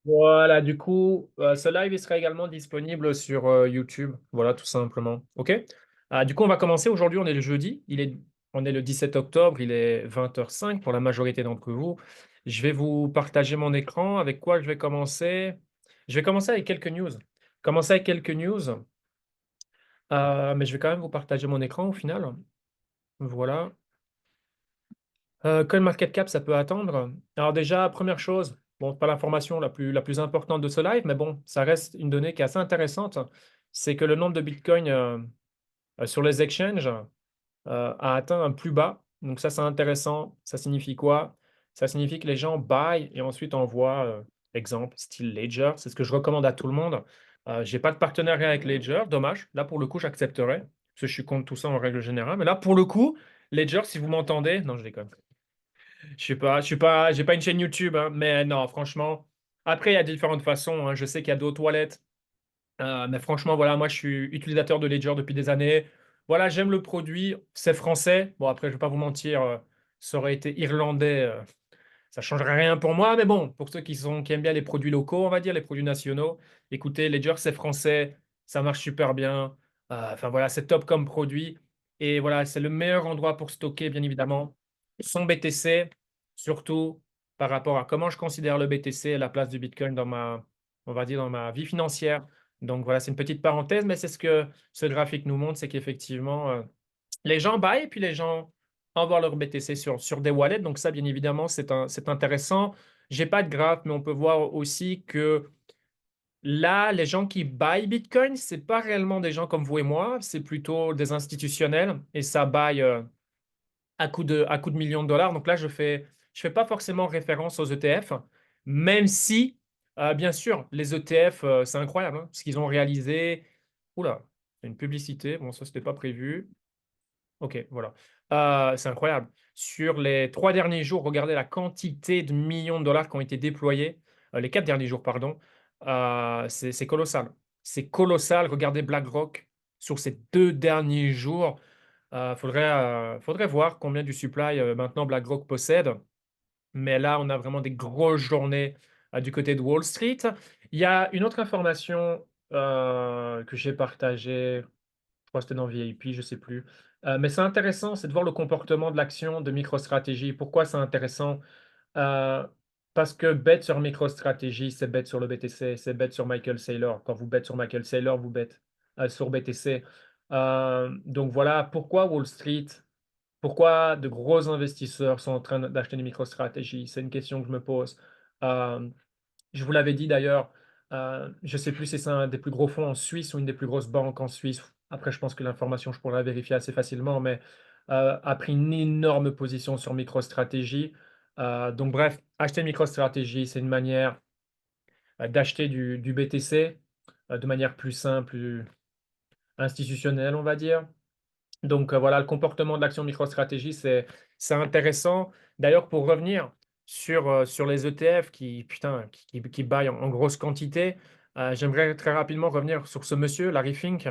Voilà, du coup, ce live il sera également disponible sur YouTube. Voilà, tout simplement. OK? Du coup, on va commencer. Aujourd'hui, on est le jeudi. On est le 17 octobre. Il est 20h05 pour la majorité d'entre vous. Je vais vous partager mon écran. Avec quoi je vais commencer? Je vais commencer avec quelques news. Commencer avec quelques news, mais je vais quand même vous partager mon écran au final. Voilà. CoinMarketCap, ça peut attendre. Alors déjà, première chose, bon, pas l'information la plus importante de ce live, mais bon, ça reste une donnée qui est assez intéressante, c'est que le nombre de Bitcoin sur les exchanges a atteint un plus bas. Donc ça, c'est intéressant. Ça signifie quoi? Ça signifie que les gens buy et ensuite envoient, exemple, style Ledger. C'est ce que je recommande à tout le monde. J'ai pas de partenariat avec Ledger, dommage. Là, pour le coup, j'accepterais, parce que je suis contre tout ça en règle générale. Mais là, pour le coup, Ledger, si vous m'entendez, non, je déconne. J'ai pas une chaîne YouTube, hein, mais non, franchement. Après, il y a différentes façons, hein. Je sais qu'il y a d'autres wallets, mais franchement, voilà, moi, je suis utilisateur de Ledger depuis des années. Voilà, j'aime le produit, c'est français. Bon, après, je vais pas vous mentir, ça aurait été irlandais, ça changerait rien pour moi, mais bon, pour ceux qui aiment bien les produits locaux, on va dire, les produits nationaux, écoutez, Ledger, c'est français, ça marche super bien. Enfin voilà, c'est top comme produit. Et voilà, c'est le meilleur endroit pour stocker, bien évidemment, son BTC, surtout par rapport à comment je considère le BTC et la place du Bitcoin on va dire, dans ma vie financière. Donc voilà, c'est une petite parenthèse, mais c'est ce que ce graphique nous montre, c'est qu'effectivement, les gens buy et puis les gens envoient leur BTC sur des wallets. Donc ça, bien évidemment, c'est intéressant. J'ai pas de graphe, mais on peut voir aussi que là, les gens qui buy Bitcoin, c'est pas réellement des gens comme vous et moi, c'est plutôt des institutionnels et ça buy à coup de millions de dollars. Donc là, je fais pas forcément référence aux ETF, même si, bien sûr, les ETF, c'est incroyable, hein, ce qu'ils ont réalisé. Oula, c'est une publicité. Bon, ça, c'était pas prévu. Ok, voilà. C'est incroyable. Sur les 3 derniers jours, regardez la quantité de millions de dollars qui ont été déployés. Les 4 derniers jours, pardon. C'est colossal. C'est colossal. Regardez BlackRock sur ces 2 derniers jours. Faudrait voir combien du supply maintenant BlackRock possède. Mais là, on a vraiment des grosses journées du côté de Wall Street. Il y a une autre information que j'ai partagée, je crois que c'était dans VIP, je ne sais plus. Mais c'est intéressant, c'est de voir le comportement de l'action de MicroStrategy. Pourquoi c'est intéressant? Euh, Parce que bet sur MicroStrategy, c'est bet sur le BTC, c'est bet sur Michael Saylor. Quand vous bet sur Michael Saylor, vous bet sur BTC. Donc voilà, pourquoi Wall Street, pourquoi de gros investisseurs sont en train d'acheter des MicroStrategy? C'est une question que je me pose. Euh, je vous l'avais dit d'ailleurs, je ne sais plus si c'est un des plus gros fonds en Suisse ou une des plus grosses banques en Suisse. Après, je pense que l'information, je pourrais la vérifier assez facilement, mais a pris une énorme position sur MicroStrategy. Donc bref, acheter MicroStrategy, c'est une manière d'acheter du BTC de manière plus simple, plus institutionnelle, on va dire. Donc voilà, le comportement de l'action MicroStratégie, c'est intéressant. D'ailleurs, pour revenir sur les ETF putain, qui buy en grosse quantité, j'aimerais très rapidement revenir sur ce monsieur, Larry Fink,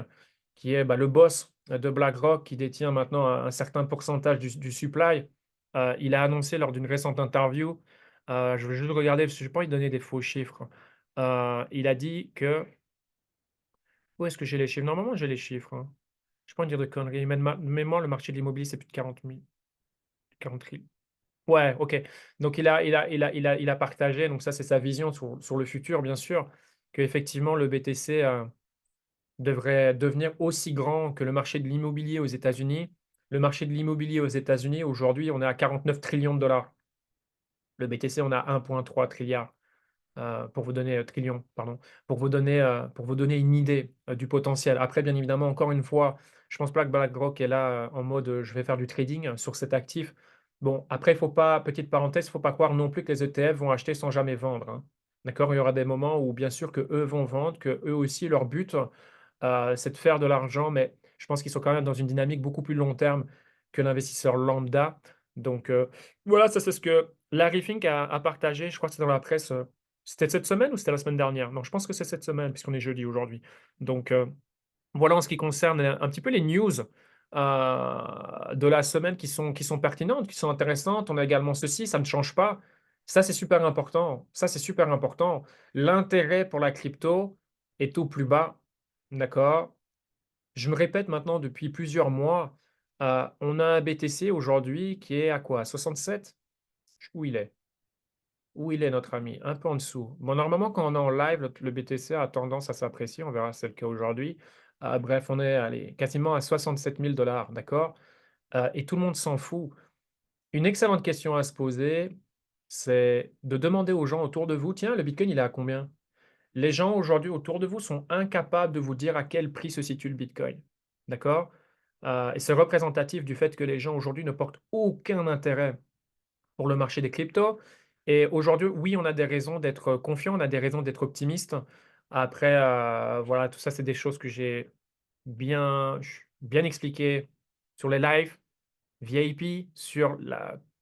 qui est le boss de BlackRock, qui détient maintenant un certain pourcentage du supply. Il a annoncé lors d'une récente interview, je vais juste regarder parce que je n'ai pas envie de donner des faux chiffres. Il a dit que... Où est-ce que j'ai les chiffres? Normalement, j'ai les chiffres, hein. Je ne pas dire de conneries, mais de mémoire, le marché de l'immobilier, c'est plus de 40 000, 40 000. Ouais, ok. Donc, il a partagé, donc ça, c'est sa vision sur le futur, bien sûr, qu'effectivement, le BTC devrait devenir aussi grand que le marché de l'immobilier aux États-Unis. Le marché de l'immobilier aux États-Unis, aujourd'hui, on est à 49 trillions de dollars. Le BTC, on a 1,3 trilliard. Pour vous donner trillion, pardon, pour vous donner une idée du potentiel. Après, bien évidemment, encore une fois, je pense pas que BlackRock est là en mode je vais faire du trading sur cet actif. Bon, après, il faut pas, petite parenthèse, il faut pas croire non plus que les ETF vont acheter sans jamais vendre, hein. D'accord? Il y aura des moments où, bien sûr, que eux vont vendre, que eux aussi, leur but, c'est de faire de l'argent, mais je pense qu'ils sont quand même dans une dynamique beaucoup plus long terme que l'investisseur lambda. Donc, voilà, ça, c'est ce que Larry Fink a partagé. Je crois que c'est dans la presse. C'était cette semaine ou c'était la semaine dernière? Non, je pense que c'est cette semaine, puisqu'on est jeudi aujourd'hui. Donc, voilà en ce qui concerne un petit peu les news de la semaine qui sont pertinentes, qui sont intéressantes. On a également ceci, ça ne change pas. Ça, c'est super important. Ça, c'est super important. L'intérêt pour la crypto est au plus bas, d'accord? Je me répète maintenant depuis plusieurs mois, on a un BTC aujourd'hui qui est à quoi? 67? Où il est? Où il est notre ami? Un peu en dessous. Bon, normalement, quand on est en live, le BTC a tendance à s'apprécier. On verra si c'est le cas aujourd'hui. Bref, on est allez, quasiment à 67 000 $, d'accord? Et tout le monde s'en fout. Une excellente question à se poser, c'est de demander aux gens autour de vous: «Tiens, le bitcoin, il est à combien?» Les gens aujourd'hui autour de vous sont incapables de vous dire à quel prix se situe le bitcoin. D'accord? Et c'est représentatif du fait que les gens aujourd'hui ne portent aucun intérêt pour le marché des cryptos. Et aujourd'hui, oui, on a des raisons d'être confiant, on a des raisons d'être optimiste. Après, voilà, tout ça, c'est des choses que j'ai bien expliquées sur les lives. VIP sur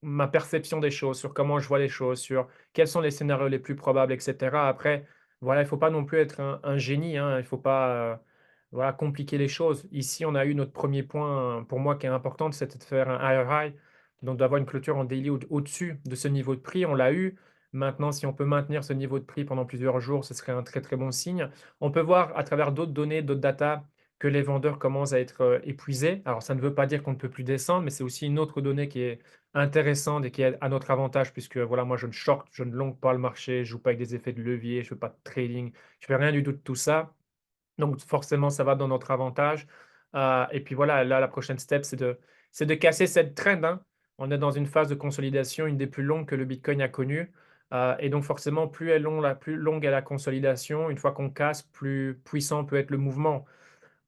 ma perception des choses, sur comment je vois les choses, sur quels sont les scénarios les plus probables, et cetera. Après, voilà, il faut pas non plus être un génie, hein. Il faut pas, voilà, compliquer les choses. Ici, on a eu notre premier point, pour moi, qui est important, c'était de faire un higher high, donc d'avoir une clôture en daily au-dessus de ce niveau de prix. On l'a eu. Maintenant, si on peut maintenir ce niveau de prix pendant plusieurs jours, ce serait un très, très bon signe. On peut voir à travers d'autres données, d'autres data, que les vendeurs commencent à être épuisés. Alors, ça ne veut pas dire qu'on ne peut plus descendre, mais c'est aussi une autre donnée qui est intéressante et qui est à notre avantage, puisque voilà, moi, je ne short, je ne long pas le marché, je joue pas avec des effets de levier, je fais pas de trading, je fais rien du tout de tout ça. Donc, forcément, ça va dans notre avantage. Et puis voilà, là, la prochaine step, c'est de casser cette trend, hein. On est dans une phase de consolidation, une des plus longues que le Bitcoin a connue. Et donc, forcément, plus longue est la consolidation. Une fois qu'on casse, plus puissant peut être le mouvement.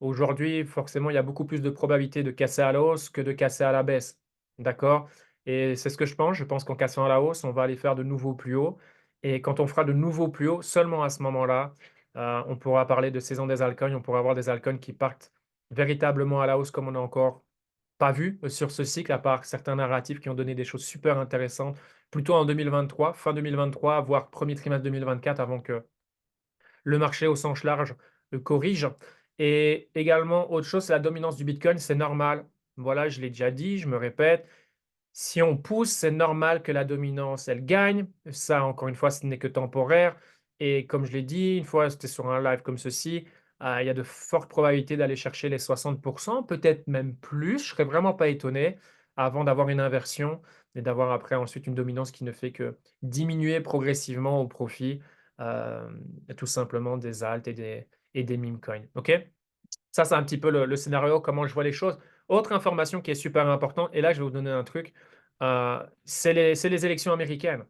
Aujourd'hui, forcément, il y a beaucoup plus de probabilités de casser à la hausse que de casser à la baisse. D'accord? Et c'est ce que je pense. Je pense qu'en cassant à la hausse, on va aller faire de nouveaux plus hauts. Et quand on fera de nouveaux plus hauts, seulement à ce moment-là, on pourra parler de saison des altcoins. On pourra avoir des altcoins qui partent véritablement à la hausse comme on n'a encore pas vu sur ce cycle, à part certains narratifs qui ont donné des choses super intéressantes, plutôt en 2023, fin 2023, voire premier trimestre 2024, avant que le marché au sens large corrige. Et également, autre chose, c'est la dominance du Bitcoin, c'est normal. Voilà, je l'ai déjà dit, je me répète. Si on pousse, c'est normal que la dominance, elle gagne. Ça, encore une fois, ce n'est que temporaire. Et comme je l'ai dit, une fois, c'était sur un live comme ceci, il y a de fortes probabilités d'aller chercher les 60%, peut-être même plus. Je serais vraiment pas étonné avant d'avoir une inversion et d'avoir après ensuite une dominance qui ne fait que diminuer progressivement au profit tout simplement des alt et des meme coins. OK? Ça, c'est un petit peu le scénario, comment je vois les choses. Autre information qui est super importante, et là, je vais vous donner un truc, c'est les élections américaines.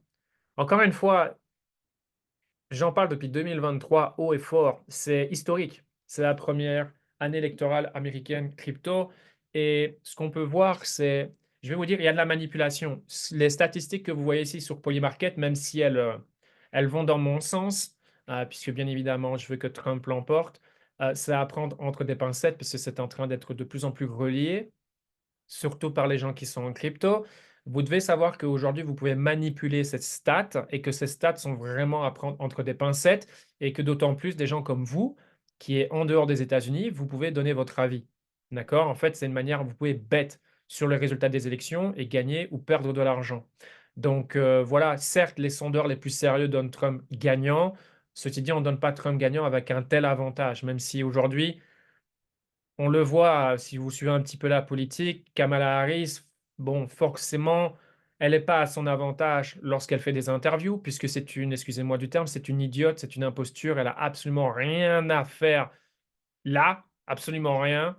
Encore une fois, j'en parle depuis 2023 haut et fort. C'est historique. C'est la première année électorale américaine crypto. Et ce qu'on peut voir, c'est, je vais vous dire, il y a de la manipulation. Les statistiques que vous voyez ici sur Polymarket, même si elles vont dans mon sens, puisque bien évidemment, je veux que Trump l'emporte, c'est à prendre entre des pincettes, parce que c'est en train d'être de plus en plus relié surtout par les gens qui sont en crypto. Vous devez savoir qu'aujourd'hui, vous pouvez manipuler cette stat et que ces stats sont vraiment à prendre entre des pincettes et que d'autant plus des gens comme vous, qui est en dehors des États-Unis, vous pouvez donner votre avis. D'accord? En fait, c'est une manière, vous pouvez bet sur les résultats des élections et gagner ou perdre de l'argent. Donc voilà, certes, les sondeurs les plus sérieux donnent Trump gagnant. Ceci dit, on ne donne pas Trump gagnant avec un tel avantage, même si aujourd'hui, on le voit, si vous suivez un petit peu la politique, Kamala Harris, bon, forcément, elle n'est pas à son avantage lorsqu'elle fait des interviews, puisque c'est une, excusez-moi du terme, c'est une idiote, c'est une imposture, elle a absolument rien à faire là, absolument rien.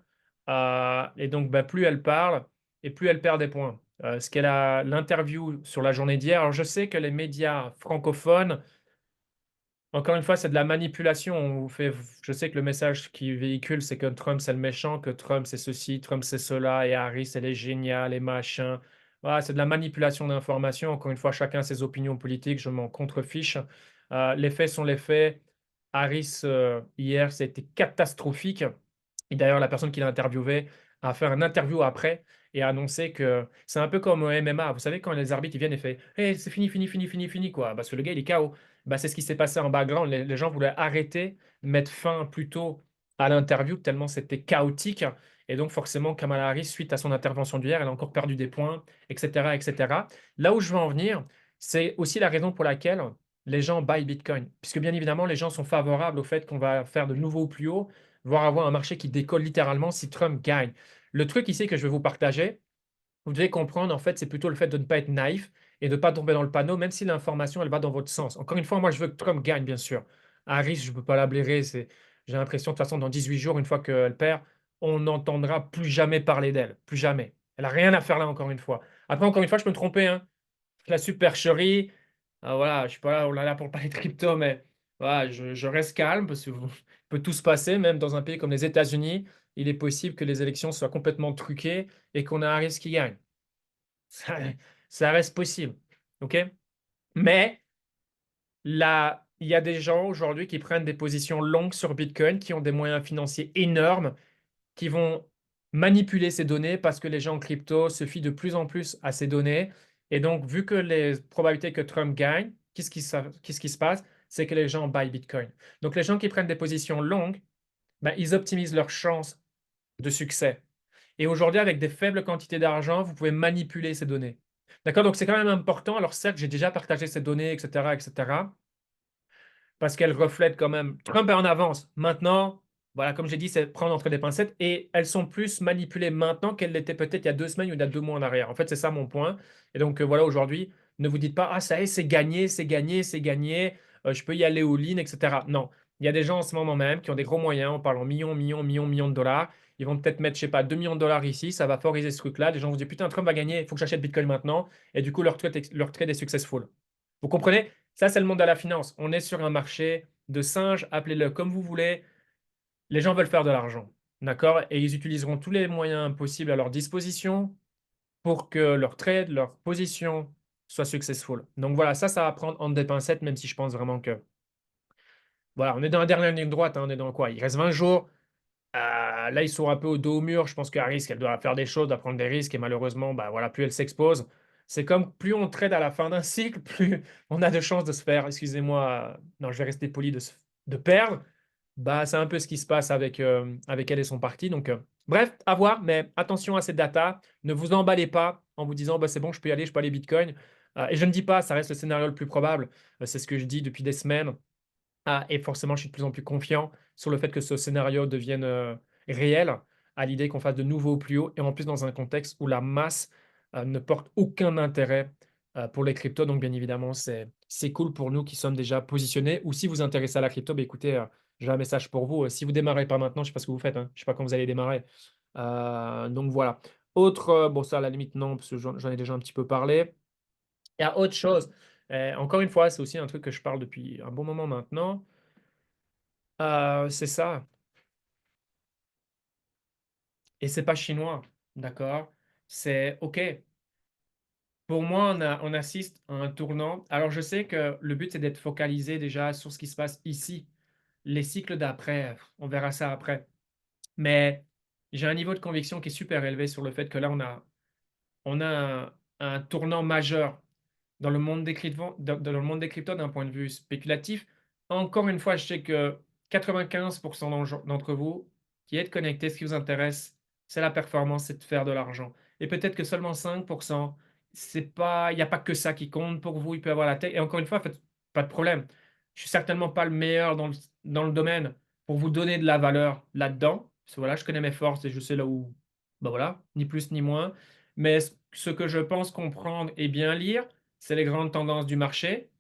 Et donc, bah, plus elle parle et plus elle perd des points. Ce qu'elle a, l'interview sur la journée d'hier, alors je sais que les médias francophones encore une fois, c'est de la manipulation. On vous fait, je sais que le message qui véhicule, c'est que Trump, c'est le méchant, que Trump, c'est ceci, Trump, c'est cela, et Harris, elle est géniale, et machin. Voilà, c'est de la manipulation d'informations. Encore une fois, chacun ses opinions politiques, je m'en contrefiche. Les faits sont les faits. Harris, hier, c'était catastrophique. Et d'ailleurs, la personne qui l'a interviewé a fait un interview après et a annoncé que c'est un peu comme au MMA. Vous savez, quand les arbitres ils viennent et font hey, c'est fini, fini, fini, fini, fini, quoi. Parce que le gars, il est KO. Bah, c'est ce qui s'est passé en background. Les gens voulaient arrêter, mettre fin plutôt à l'interview, tellement c'était chaotique. Et donc, forcément, Kamala Harris, suite à son intervention d'hier, elle a encore perdu des points, etc., etc. Là où je veux en venir, C'est aussi la raison pour laquelle les gens buy Bitcoin. Puisque bien évidemment, les gens sont favorables au fait qu'on va faire de nouveaux plus hauts, voire avoir un marché qui décolle littéralement si Trump gagne. Le truc ici que je vais vous partager, vous devez comprendre, en fait, c'est plutôt le fait de ne pas être naïf et de ne pas tomber dans le panneau, même si l'information, elle va dans votre sens. Encore une fois, moi, je veux que Trump gagne, bien sûr. Harris, je ne peux pas la blairer. J'ai l'impression, de toute façon, dans 18 jours, une fois qu'elle perd, on n'entendra plus jamais parler d'elle. Plus jamais. Elle n'a rien à faire là, encore une fois. Après, encore une fois, je peux me tromper, hein. La supercherie, voilà, je suis pas là, oh là là, pour parler de crypto, mais voilà, je reste calme parce que peut tout se passer, même dans un pays comme les États-Unis, il est possible que les élections soient complètement truquées et qu'on ait un risque qui gagne. Ça, ça reste possible. OK? Mais là, il y a des gens aujourd'hui qui prennent des positions longues sur Bitcoin, qui ont des moyens financiers énormes, qui vont manipuler ces données parce que les gens en crypto se fient de plus en plus à ces données. Et donc, vu que les probabilités que Trump gagne, qu'est-ce qui se passe? C'est que les gens buy Bitcoin. Donc, les gens qui prennent des positions longues, ben, ils optimisent leurs chances de succès. Et aujourd'hui, avec des faibles quantités d'argent, vous pouvez manipuler ces données. D'accord? Donc, c'est quand même important. Alors, certes, j'ai déjà partagé ces données, etc., etc., parce qu'elles reflètent quand même. Trump est en avance. Maintenant, voilà, comme j'ai dit, c'est prendre entre des pincettes et elles sont plus manipulées maintenant qu'elles l'étaient peut-être il y a 2 semaines ou il y a 2 mois en arrière. En fait, c'est ça mon point. Et donc, voilà, aujourd'hui, ne vous dites pas, ah, ça y est, c'est gagné, c'est gagné, c'est gagné, je peux y aller au lean, etc. Non. Il y a des gens en ce moment même qui ont des gros moyens, on parle en millions, millions, millions, millions de dollars. Ils vont peut-être mettre, je sais pas, 2 millions de dollars ici, ça va favoriser ce truc-là. Des gens vont se dire, putain, Trump va gagner, il faut que j'achète Bitcoin maintenant. Et du coup, leur trade est successful. Vous comprenez? Ça, c'est le monde de la finance. On est sur un marché de singes, appelez-le comme vous voulez. Les gens veulent faire de l'argent. D'accord? Et ils utiliseront tous les moyens possibles à leur disposition pour que leur trade, leur position soit successful. Donc voilà, ça va prendre entre des pincettes, même si je pense vraiment que. Voilà, on est dans la dernière ligne droite, hein, on est dans quoi? Il reste 20 jours. Là, ils sont un peu au dos au mur. Je pense qu'à risque, elle doit faire des choses, doit prendre des risques. Et malheureusement, bah, voilà, plus elle s'expose. C'est comme plus on trade à la fin d'un cycle, plus on a de chances de se faire, excusez-moi, non, je vais rester poli, de perdre. Bah, c'est un peu ce qui se passe avec elle et son parti. Donc, bref, à voir, mais attention à cette data. Ne vous emballez pas en vous disant, bah, c'est bon, je peux y aller, je peux aller Bitcoin. Et je ne dis pas, ça reste le scénario le plus probable. C'est ce que je dis depuis des semaines. Et forcément, je suis de plus en plus confiant sur le fait que ce scénario devienne réel, à l'idée qu'on fasse de nouveaux plus hauts, et en plus dans un contexte où la masse ne porte aucun intérêt pour les cryptos. Donc, bien évidemment, c'est cool pour nous qui sommes déjà positionnés. Ou si vous vous intéressez à la crypto, bah, écoutez, j'ai un message pour vous. Si vous démarrez pas maintenant, je ne sais pas ce que vous faites, hein. Je ne sais pas quand vous allez démarrer. Donc, voilà. Autre, bon, ça à la limite, non, parce que j'en ai déjà un petit peu parlé. Il y a autre chose. Encore une fois, c'est aussi un truc que je parle depuis un bon moment maintenant. C'est ça. Et c'est pas chinois. D'accord? C'est OK. Pour moi, on assiste à un tournant. Alors, je sais que le but, c'est d'être focalisé déjà sur ce qui se passe ici. Les cycles d'après, on verra ça après. Mais j'ai un niveau de conviction qui est super élevé sur le fait que là, on a un tournant majeur dans le monde des cryptos, dans le monde des cryptos d'un point de vue spéculatif. Encore une fois, je sais que 95% d'entre vous qui êtes connectés, ce qui vous intéresse, c'est la performance, c'est de faire de l'argent. Et peut-être que seulement 5%, c'est pas, il n'y a pas que ça qui compte pour vous, il peut y avoir la tech. Et encore une fois, faites pas de problème. Je suis certainement pas le meilleur dans le domaine pour vous donner de la valeur là-dedans. Parce que voilà, je connais mes forces et je sais là où, bah voilà, ni plus ni moins. Mais ce que je pense comprendre et bien lire, c'est les grandes tendances du marché,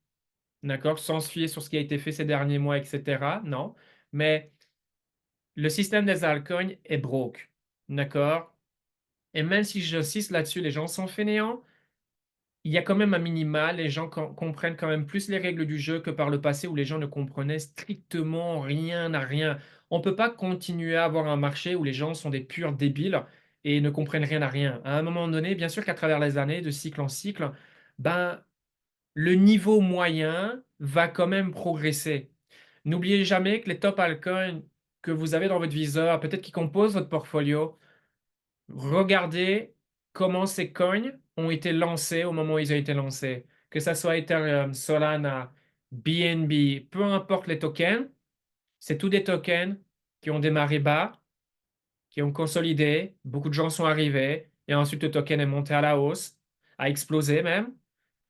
d'accord? Sans se fier sur ce qui a été fait ces derniers mois, etc. Non. Mais le système des altcoins est broke, d'accord? Et même si j'insiste là-dessus, les gens sont fainéants, il y a quand même un minima, les gens comprennent quand même plus les règles du jeu que par le passé où les gens ne comprenaient strictement rien à rien. On ne peut pas continuer à avoir un marché où les gens sont des purs débiles et ne comprennent rien à rien. À un moment donné, bien sûr qu'à travers les années, de cycle en cycle, ben, le niveau moyen va quand même progresser. N'oubliez jamais que les top altcoins que vous avez dans votre viseur, peut-être qui composent votre portfolio, regardez comment ces coins ont été lancés au moment où ils ont été lancés. Que ça soit Ethereum, Solana, BNB, peu importe les tokens, c'est tous des tokens qui ont démarré bas, qui ont consolidé, beaucoup de gens sont arrivés, et ensuite le token est monté à la hausse, a explosé même.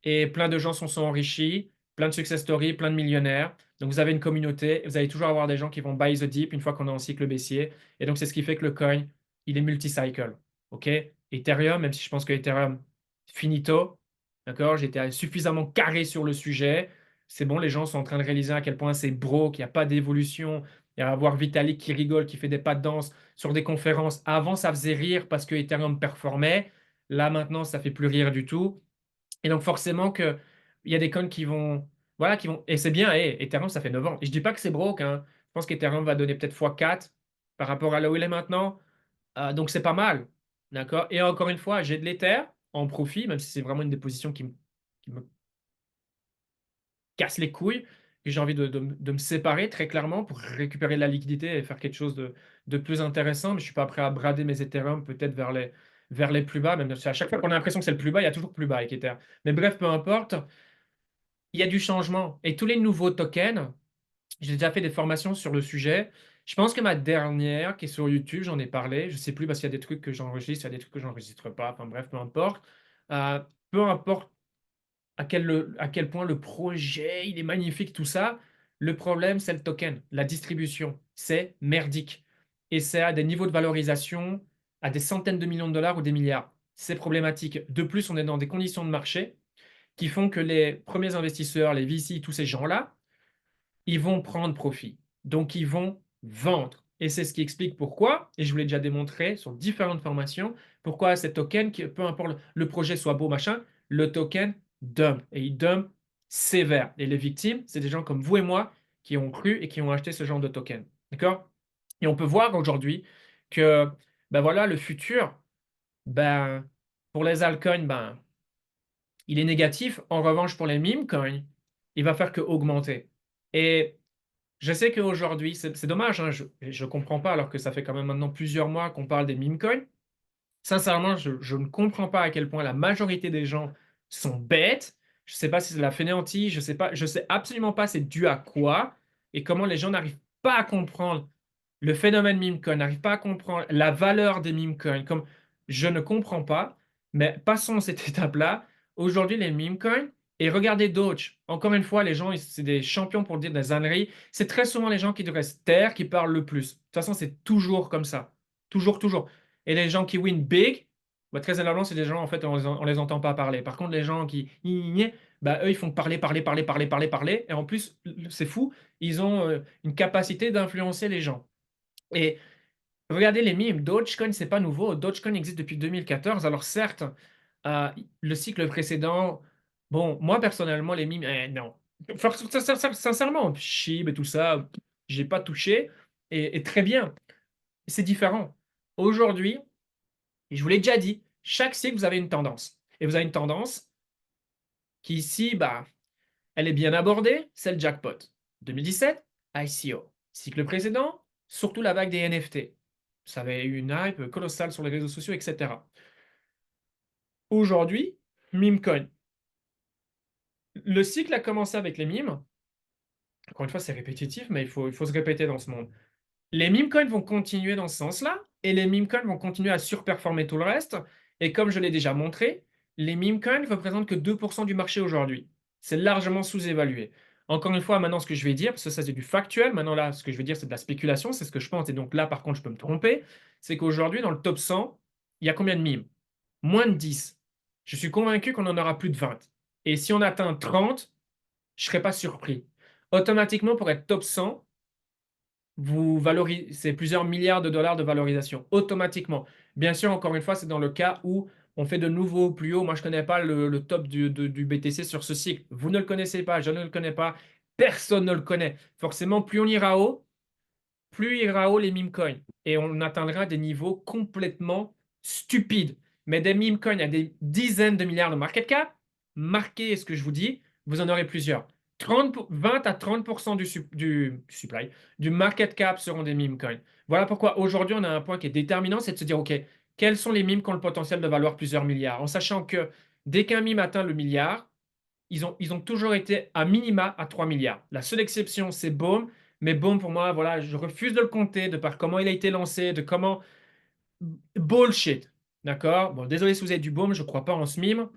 et plein de gens s'en sont enrichis, plein de success stories, plein de millionnaires. Donc vous avez une communauté, vous allez toujours avoir des gens qui vont buy the dip une fois qu'on est en cycle baissier. Et donc c'est ce qui fait que le coin, il est multi-cycle. OK? Ethereum, même si je pense que Ethereum, finito. D'accord? J'étais suffisamment carré sur le sujet. C'est bon, les gens sont en train de réaliser à quel point c'est broke, qu'il n'y a pas d'évolution. Il y a à voir Vitalik qui rigole, qui fait des pas de danse sur des conférences. Avant, ça faisait rire parce que Ethereum performait. Là, maintenant, ça fait plus rire du tout. Et donc forcément que il y a des coins qui vont, voilà, qui vont, et c'est bien, Ethereum, ça fait 9 ans. Et je dis pas que c'est broke, hein. Je pense qu'Ethereum va donner peut-être x4 par rapport à là où il est maintenant. Donc c'est pas mal, d'accord? Et encore une fois, j'ai de l'Ether en profit, même si c'est vraiment une des positions qui me casse les couilles, que j'ai envie de me séparer très clairement pour récupérer de la liquidité et faire quelque chose de plus intéressant. Mais je suis pas prêt à brader mes Ethereum peut-être vers les plus bas, même si à chaque fois qu'on a l'impression que c'est le plus bas, il y a toujours plus bas avec Ether. Mais bref, peu importe, il y a du changement. Et tous les nouveaux tokens, j'ai déjà fait des formations sur le sujet. Je pense que ma dernière, qui est sur YouTube, j'en ai parlé. Je sais plus parce qu'il y a des trucs que j'enregistre, il y a des trucs que j'enregistre pas. Enfin bref, peu importe. Peu importe à quel point le projet, il est magnifique, tout ça. Le problème, c'est le token, la distribution. C'est merdique. Et c'est à des niveaux de valorisation à des centaines de millions de dollars ou des milliards. C'est problématique. De plus, on est dans des conditions de marché qui font que les premiers investisseurs, les VC, tous ces gens-là, ils vont prendre profit. Donc, ils vont vendre. Et c'est ce qui explique pourquoi, et je vous l'ai déjà démontré sur différentes formations, pourquoi ces tokens, peu importe le projet soit beau, machin, le token dump. Et il dump sévère. Et les victimes, c'est des gens comme vous et moi qui ont cru et qui ont acheté ce genre de token. D'accord? Et on peut voir aujourd'hui que ben voilà, le futur, ben, pour les altcoins, ben, il est négatif. En revanche, pour les meme coins, il va faire que augmenter. Et je sais qu'aujourd'hui, c'est dommage, hein, je ne comprends pas, alors que ça fait quand même maintenant plusieurs mois qu'on parle des meme coins. Sincèrement, je ne comprends pas à quel point la majorité des gens sont bêtes. Je ne sais pas si c'est la fainéantise, je sais pas, je sais absolument pas c'est dû à quoi et comment les gens n'arrivent pas à comprendre le phénomène meme coin, n'arrivent pas à comprendre la valeur des meme coins. Comme je ne comprends pas, mais passons cette étape-là. Aujourd'hui, les meme coins, et regardez Doge. Encore une fois, les gens, c'est des champions pour dire des âneries. C'est très souvent les gens qui devraient se taire qui parlent le plus. De toute façon, c'est toujours comme ça. Toujours, toujours. Et les gens qui win big, bah, très généralement, c'est des gens, en fait, on les entend pas parler. Par contre, les gens qui, bah, eux, ils font parler, parler, parler, parler, parler, parler. Et en plus, c'est fou, ils ont une capacité d'influencer les gens. Et regardez les mimes, Dogecoin, c'est pas nouveau. Dogecoin existe depuis 2014. Alors certes, euh, le cycle précédent, bon, moi personnellement, les mimes, non. Enfin, sincèrement, Shib et tout ça, j'ai pas touché. Et très bien, c'est différent. Aujourd'hui, et je vous l'ai déjà dit, chaque cycle, vous avez une tendance. Et vous avez une tendance qui ici, bah, elle est bien abordée, c'est le jackpot. 2017, ICO. Cycle précédent, surtout la vague des NFT. Ça avait eu une hype colossale sur les réseaux sociaux, etc. Aujourd'hui, meme coin. Le cycle a commencé avec les mimes. Encore une fois, c'est répétitif, mais il faut se répéter dans ce monde. Les meme coins vont continuer dans ce sens-là, et les meme coins vont continuer à surperformer tout le reste. Et comme je l'ai déjà montré, les meme coins ne représentent que 2% du marché aujourd'hui. C'est largement sous-évalué. Encore une fois, maintenant, ce que je vais dire, parce que ça c'est du factuel, maintenant là, ce que je vais dire, c'est de la spéculation, c'est ce que je pense, et donc là, par contre, je peux me tromper, c'est qu'aujourd'hui, dans le top 100, il y a combien de mimes? Moins de 10. Je suis convaincu qu'on en aura plus de 20. Et si on atteint 30, je ne serais pas surpris. Automatiquement, pour être top 100, vous valorisez, c'est plusieurs milliards de dollars de valorisation automatiquement. Bien sûr, encore une fois, c'est dans le cas où on fait de nouveaux plus hauts. Moi, je ne connais pas le top du BTC sur ce cycle. Vous ne le connaissez pas, je ne le connais pas, personne ne le connaît. Forcément, plus on ira haut, plus ira haut les meme coins. Et on atteindra des niveaux complètement stupides. Mais des meme coins à des dizaines de milliards de market cap, marquez ce que je vous dis, vous en aurez plusieurs. 20 à 30% du supply, du market cap seront des meme coins. Voilà pourquoi aujourd'hui on a un point qui est déterminant, c'est de se dire, OK, quels sont les memes qui ont le potentiel de valoir plusieurs milliards? En sachant que dès qu'un meme atteint le milliard, ils ont toujours été à minima à 3 milliards. La seule exception, c'est Boom. Mais Boom, pour moi, voilà, je refuse de le compter de par comment il a été lancé, de comment. Bullshit. D'accord? Bon, désolé si vous avez du Boom, je ne crois pas en ce mime.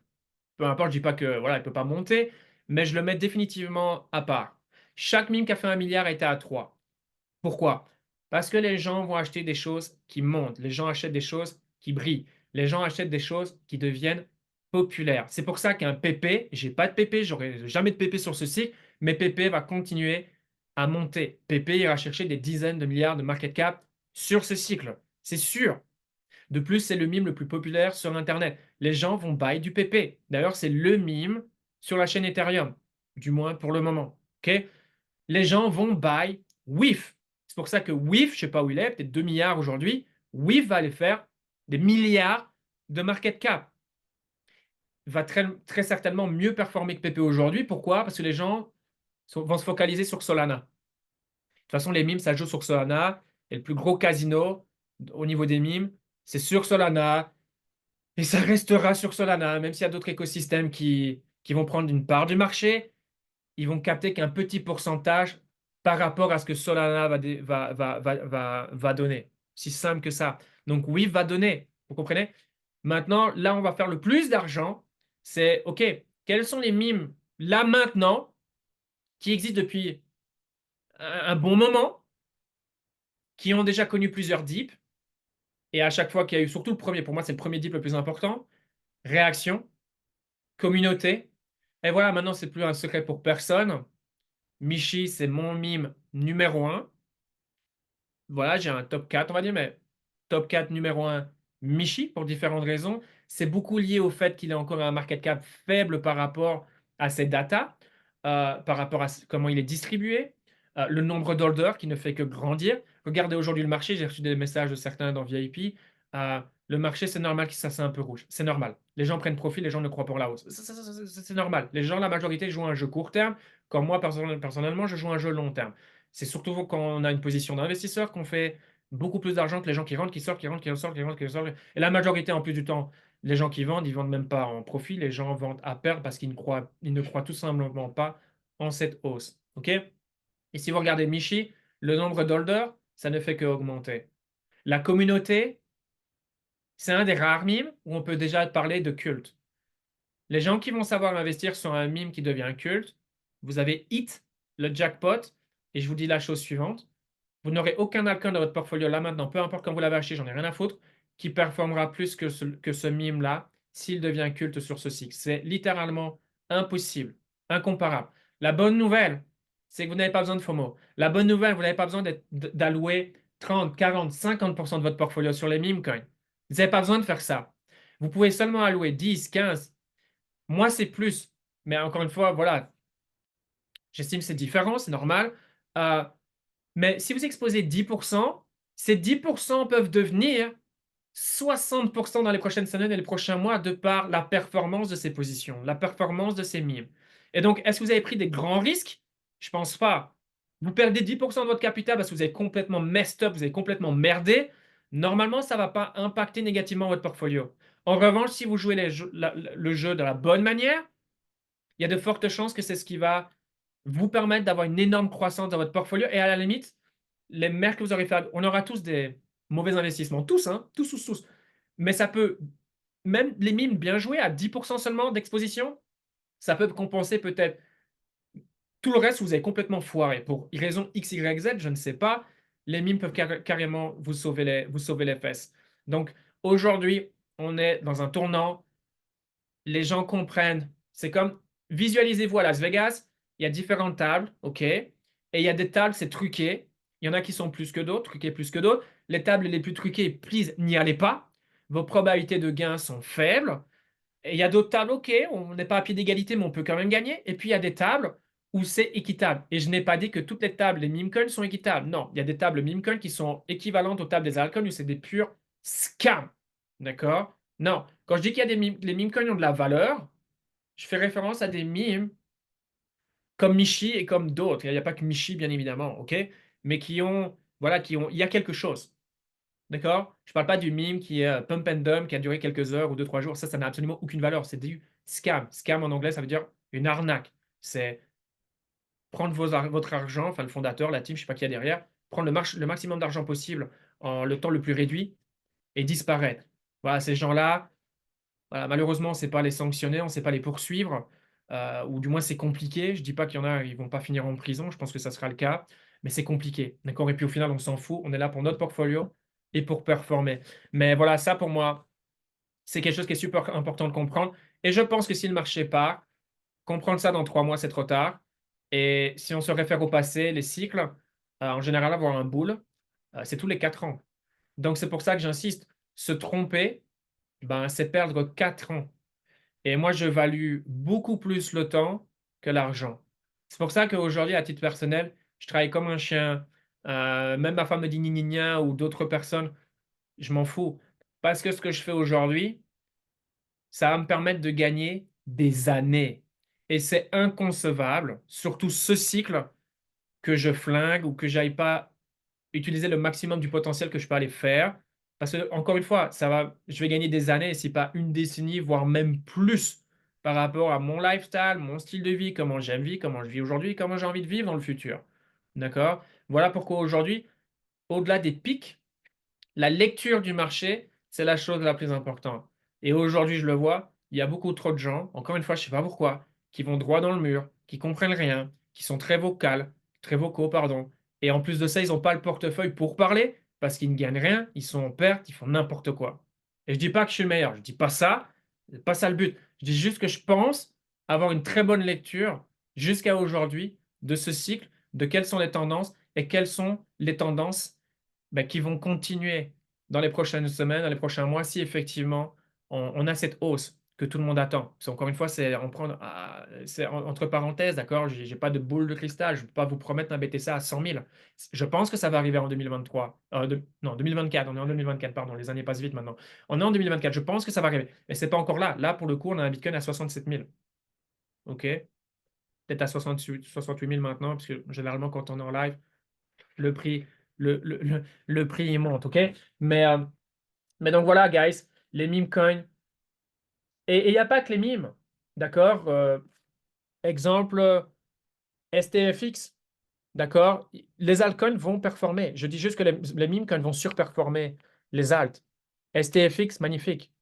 peu importe, je dis pas que voilà, il peut pas monter, mais je le mets définitivement à part. Chaque meme qui a fait 1 milliard était à 3. Pourquoi? Parce que les gens vont acheter des choses qui montent, les gens achètent des choses qui brillent, les gens achètent des choses qui deviennent populaires. C'est pour ça qu'un PP, j'ai pas de PP, j'aurai jamais de PP sur ce site, mais PP va continuer à monter. PP ira chercher des dizaines de milliards de market cap sur ce cycle, c'est sûr. De plus, c'est le meme le plus populaire sur Internet. Les gens vont buy du PP. D'ailleurs, c'est le meme sur la chaîne Ethereum, du moins pour le moment. Ok? Les gens vont buy WIF. C'est pour ça que WIF, je ne sais pas où il est, peut-être 2 milliards aujourd'hui, WIF va aller faire des milliards de market cap. Il va très, très certainement mieux performer que PP aujourd'hui. Pourquoi? Parce que les gens vont se focaliser sur Solana. De toute façon, les mimes, ça joue sur Solana. Et le plus gros casino au niveau des mimes, c'est sur Solana. Et ça restera sur Solana, même s'il y a d'autres écosystèmes qui vont prendre une part du marché, ils vont capter qu'un petit pourcentage par rapport à ce que Solana va donner. Si simple que ça. Donc oui, va donner. Vous comprenez? Maintenant, là, on va faire le plus d'argent. C'est, OK, quels sont les mimes là maintenant qui existent depuis un bon moment, qui ont déjà connu plusieurs dips, et à chaque fois qu'il y a eu, surtout le premier, pour moi, c'est le premier dip le plus important, réaction, communauté. Et voilà, maintenant, c'est plus un secret pour personne. Michi, c'est mon mime numéro un. Voilà, j'ai un top 4, on va dire, mais top 4 numéro un, Michi, pour différentes raisons. C'est beaucoup lié au fait qu'il a encore un market cap faible par rapport à ses data, par rapport à comment il est distribué, le nombre d'holders qui ne fait que grandir. Regardez aujourd'hui le marché, j'ai reçu des messages de certains dans VIP. Le marché, c'est normal qu'il s'asse un peu rouge. C'est normal. Les gens prennent profit, les gens ne croient pas pour la hausse. C'est normal. Les gens, la majorité, jouent un jeu court terme, comme moi, personnellement, je joue un jeu long terme. C'est surtout quand on a une position d'investisseur qu'on fait beaucoup plus d'argent que les gens qui rentrent, qui sortent, qui rentrent, qui ressortent, qui rentrent, qui ressortent. Et la majorité, en plus du temps, les gens qui vendent, ils vendent même pas en profit, les gens vendent à perdre parce ils ne croient tout simplement pas en cette hausse. OK? Et si vous regardez Michi, le nombre d'holders, ça ne fait qu'augmenter. La communauté, c'est un des rares mimes où on peut déjà parler de culte. Les gens qui vont savoir investir sur un mime qui devient culte, vous avez hit le jackpot, et je vous dis la chose suivante. Vous n'aurez aucun altcoin dans votre portfolio là maintenant, peu importe quand vous l'avez acheté, j'en ai rien à foutre, qui performera plus que ce meme-là s'il devient culte sur ce cycle. C'est littéralement impossible, incomparable. La bonne nouvelle, c'est que vous n'avez pas besoin de FOMO. La bonne nouvelle, vous n'avez pas besoin d'allouer 30, 40, 50% de votre portfolio sur les meme coins. Vous n'avez pas besoin de faire ça. Vous pouvez seulement allouer 10, 15. Moi, c'est plus. Mais encore une fois, voilà, j'estime que c'est différent, c'est normal. Euh, mais si vous exposez 10%, ces 10% peuvent devenir 60% dans les prochaines semaines et les prochains mois de par la performance de ces positions, la performance de ces mimes. Et donc, est-ce que vous avez pris des grands risques? Je ne pense pas. Vous perdez 10% de votre capital parce que vous avez complètement messed up, vous avez complètement merdé. Normalement, ça ne va pas impacter négativement votre portfolio. En revanche, si vous jouez le jeu de la bonne manière, il y a de fortes chances que c'est ce qui va vous permettre d'avoir une énorme croissance dans votre portfolio. Et à la limite, les merdes que vous aurez fait, on aura tous des mauvais investissements. Tous, hein, tous. Mais ça peut, même les mimes bien joués à 10% seulement d'exposition, ça peut compenser peut-être tout le reste où vous avez complètement foiré. Pour raison X, Y, Z, je ne sais pas, les mimes peuvent carrément vous sauver les fesses. Donc aujourd'hui, on est dans un tournant, les gens comprennent. C'est comme, visualisez-vous à Las Vegas, il y a différentes tables, OK? Et il y a des tables, c'est truqué. Il y en a qui sont plus que d'autres, truquées plus que d'autres. Les tables les plus truquées, please, n'y allez pas. Vos probabilités de gain sont faibles. Et il y a d'autres tables, OK, on n'est pas à pied d'égalité, mais on peut quand même gagner. Et puis il y a des tables où c'est équitable. Et je n'ai pas dit que toutes les tables, les meme coins, sont équitables. Non, il y a des tables meme coins qui sont équivalentes aux tables des altcoins où c'est des purs scams. D'accord? Non. Quand je dis qu'il y a les meme coins ont de la valeur, je fais référence à des mimes comme Michi et comme d'autres. Il n'y a pas que Michi, bien évidemment, OK? Mais voilà, il y a quelque chose. D'accord? Je ne parle pas du meme qui est pump and dump, qui a duré quelques heures ou 2, 3 jours. Ça n'a absolument aucune valeur. C'est du scam. Scam en anglais, ça veut dire une arnaque. C'est prendre votre argent, enfin le fondateur, la team, je ne sais pas qui y a derrière, prendre le maximum d'argent possible en le temps le plus réduit et disparaître. Voilà, ces gens-là, Voilà, malheureusement, on ne sait pas les sanctionner, on ne sait pas les poursuivre, ou du moins c'est compliqué. Je dis pas qu'il y en a, ils vont pas finir en prison, je pense que ça sera le cas, mais c'est compliqué, d'accord? Et puis au final, on s'en fout, on est là pour notre portfolio et pour performer. Mais voilà, ça pour moi, c'est quelque chose qui est super important de comprendre et je pense que si le marché part, comprendre ça dans 3 mois, c'est trop tard et si on se réfère au passé, les cycles, en général, avoir un bull, c'est tous les 4 ans. Donc c'est pour ça que j'insiste, se tromper, ben, c'est perdre 4 ans. Et moi, je value beaucoup plus le temps que l'argent. C'est pour ça qu'aujourd'hui, à titre personnel, je travaille comme un chien. Même ma femme me dit: «Gna gna gna» ou d'autres personnes, je m'en fous. Parce que ce que je fais aujourd'hui, ça va me permettre de gagner des années. Et c'est inconcevable, surtout ce cycle, que je flingue ou que j'aille pas utiliser le maximum du potentiel que je peux aller faire. Parce que encore une fois, je vais gagner des années, si pas une décennie, voire même plus par rapport à mon lifestyle, mon style de vie, comment j'aime vivre, comment je vis aujourd'hui, comment j'ai envie de vivre dans le futur. D'accord? Voilà pourquoi aujourd'hui, au-delà des pics, la lecture du marché, c'est la chose la plus importante. Et aujourd'hui, je le vois, il y a beaucoup trop de gens, encore une fois, je ne sais pas pourquoi, qui vont droit dans le mur, qui comprennent rien, qui sont très vocaux, pardon. Et en plus de ça, ils n'ont pas le portefeuille pour parler parce qu'ils ne gagnent rien, ils sont en perte, ils font n'importe quoi. Et je dis pas que je suis le meilleur, je dis pas ça, c'est pas ça le but. Je dis juste que je pense avoir une très bonne lecture jusqu'à aujourd'hui de ce cycle, de quelles sont les tendances et quelles sont les tendances bah, qui vont continuer dans les prochaines semaines, dans les prochains mois, si effectivement on a cette hausse que tout le monde attend. Parce qu'encore une fois, c'est entre parenthèses, d'accord? J'ai pas de boule de cristal, je ne peux pas vous promettre un BTC à 100 000. Je pense que ça va arriver en 2023, non 2024, on est en 2024, pardon, les années passent vite maintenant. On est en 2024, je pense que ça va arriver, mais c'est pas encore là. Là, pour le coup, on a un Bitcoin à 67 000, OK? Peut-être à 68 000 maintenant, parce que généralement, quand on est en live, le prix, le prix, il monte, OK? Mais, euh, mais donc voilà, guys, les meme coins. Et il n'y a pas que les mimes, d'accord? Exemple, STFX, d'accord? Les altcoins vont performer. Je dis juste que les meme coins vont surperformer les alts. STFX, magnifique.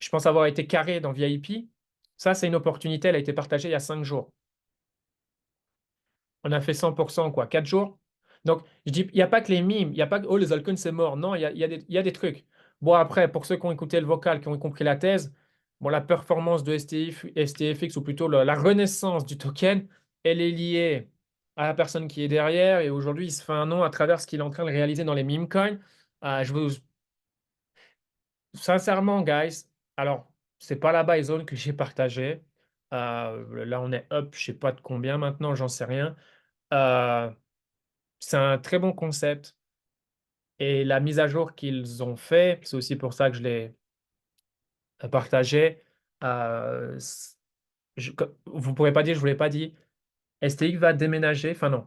Je pense avoir été carré dans VIP. Ça, c'est une opportunité. Elle a été partagée il y a 5 jours. On a fait 100%, quoi, 4 jours. Donc, je dis, il n'y a pas que les mimes, il n'y a pas que, oh, les altcoins, c'est mort. Non, il y a des trucs. Bon, après, pour ceux qui ont écouté le vocal, qui ont compris la thèse, bon, la performance de STFX, ou plutôt la renaissance du token, elle est liée à la personne qui est derrière. Et aujourd'hui, il se fait un nom à travers ce qu'il est en train de réaliser dans les meme coins. Sincèrement, guys, alors, c'est pas la buy zone que j'ai partagée. Là, on est up, je sais pas de combien maintenant, j'en sais rien. Euh, c'est un très bon concept et la mise à jour qu'ils ont fait, c'est aussi pour ça que je l'ai partagé. Vous ne pourrez pas dire, je ne vous l'ai pas dit, STX va déménager, enfin non.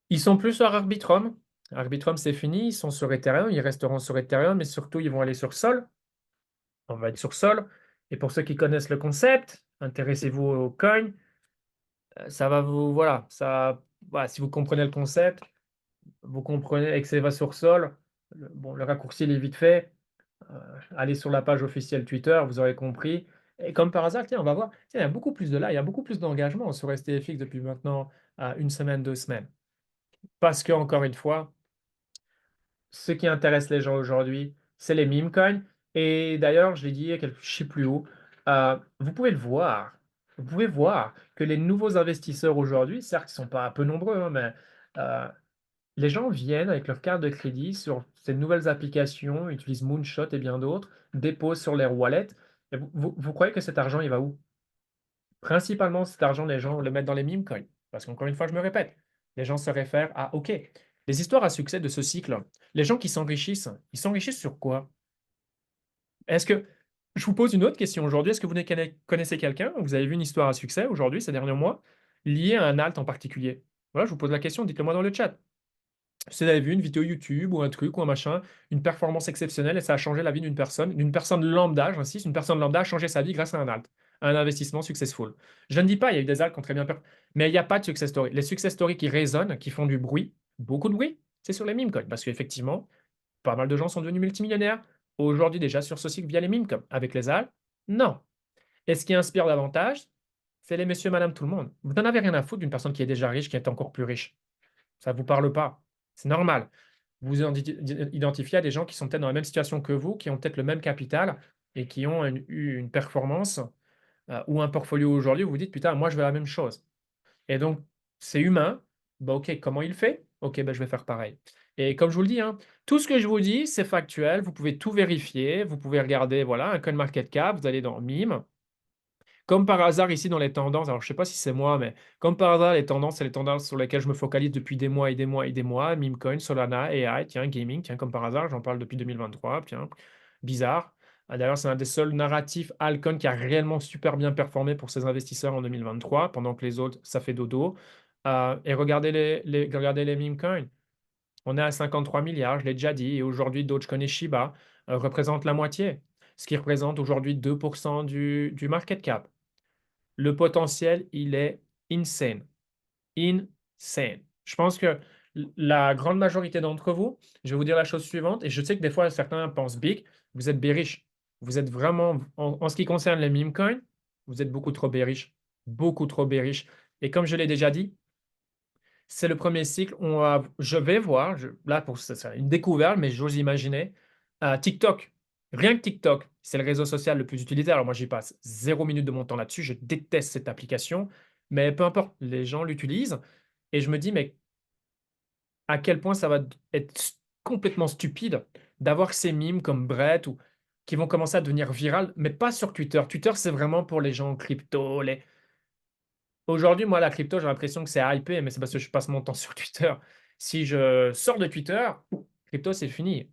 Ils sont plus sur Arbitrum. Arbitrum, c'est fini, ils sont sur Ethereum, ils resteront sur Ethereum, mais surtout, ils vont aller sur Sol. On va être sur Sol. Et pour ceux qui connaissent le concept, intéressez-vous au coin. Ça va vous, voilà, voilà, si vous comprenez le concept, vous comprenez Exceva sur Sol. Bon, le raccourci, il est vite fait. Allez sur la page officielle Twitter, vous aurez compris. Et comme par hasard, tiens, on va voir. Tiens, il y a beaucoup plus de là, il y a beaucoup plus d'engagement sur STFX depuis maintenant une semaine, 2 semaines. Parce que, encore une fois, ce qui intéresse les gens aujourd'hui, c'est les meme coins. Et d'ailleurs, je l'ai dit, je ne sais plus où, vous pouvez le voir. Vous pouvez voir que les nouveaux investisseurs aujourd'hui, certes, ils ne sont pas peu nombreux, hein, mais euh, les gens viennent avec leur carte de crédit sur ces nouvelles applications, utilisent Moonshot et bien d'autres, déposent sur leur wallet. Et vous croyez que cet argent, il va où? Principalement, cet argent, les gens le mettent dans les meme coins. Parce qu'encore une fois, je me répète, les gens se réfèrent à, OK, les histoires à succès de ce cycle, les gens qui s'enrichissent, ils s'enrichissent sur quoi? Est-ce que, je vous pose une autre question aujourd'hui, est-ce que vous connaissez quelqu'un, vous avez vu une histoire à succès aujourd'hui, ces derniers mois, liée à un alt en particulier? Voilà, je vous pose la question, dites-le moi dans le chat. Si vous avez vu une vidéo YouTube ou un truc ou un machin, une performance exceptionnelle et ça a changé la vie d'une personne lambda, j'insiste, une personne lambda a changé sa vie grâce à un alt, à un investissement successful. Je ne dis pas, il y a eu des alts qui ont très bien performé, mais il n'y a pas de success story. Les success stories qui résonnent, qui font du bruit, beaucoup de bruit, c'est sur les meme coins, parce qu'effectivement, pas mal de gens sont devenus multimillionnaires aujourd'hui déjà sur ce cycle via les mimes comme avec les AL? Non. Et ce qui inspire davantage, c'est les messieurs, madame, tout le monde. Vous n'en avez rien à foutre d'une personne qui est déjà riche, qui est encore plus riche. Ça ne vous parle pas. C'est normal. Vous vous identifiez à des gens qui sont peut-être dans la même situation que vous, qui ont peut-être le même capital et qui ont eu une performance ou un portfolio aujourd'hui où vous dites: «Putain, moi, je veux la même chose». Et donc, c'est humain. Bah, OK, comment il fait? OK, bah, je vais faire pareil. Et comme je vous le dis, hein, tout ce que je vous dis, c'est factuel. Vous pouvez tout vérifier. Vous pouvez regarder, voilà, un CoinMarketCap, vous allez dans Mime. Comme par hasard, ici, dans les tendances, alors je sais pas si c'est moi, mais comme par hasard, les tendances, c'est les tendances sur lesquelles je me focalise depuis des mois et des mois et des mois. Meme coin, Solana, AI, tiens, gaming, tiens, comme par hasard, j'en parle depuis 2023, tiens, bizarre. D'ailleurs, c'est un des seuls narratifs altcoin qui a réellement super bien performé pour ses investisseurs en 2023, pendant que les autres, ça fait dodo. Et regardez regardez les meme coins. On est à 53 milliards, je l'ai déjà dit, et aujourd'hui, Dogecoin et Shiba représentent la moitié, ce qui représente aujourd'hui 2% du market cap. Le potentiel, il est insane. Insane. Je pense que la grande majorité d'entre vous, je vais vous dire la chose suivante, et je sais que des fois certains pensent big, vous êtes bearish. Vous êtes vraiment, en ce qui concerne les meme coins, vous êtes beaucoup trop bearish. Beaucoup trop bearish. Et comme je l'ai déjà dit, c'est le premier cycle. Je vais voir, là, c'est une découverte, mais j'ose imaginer, TikTok. Rien que TikTok, c'est le réseau social le plus utilisé. Alors moi, j'y passe 0 minute de mon temps là-dessus. Je déteste cette application, mais peu importe, les gens l'utilisent. Et je me dis, mais à quel point ça va être complètement stupide d'avoir ces mimes comme Brett ou qui vont commencer à devenir virales, mais pas sur Twitter. Twitter, c'est vraiment pour les gens crypto, Aujourd'hui, moi, la crypto, j'ai l'impression que c'est hypé, mais c'est parce que je passe mon temps sur Twitter. Si je sors de Twitter, crypto, c'est fini.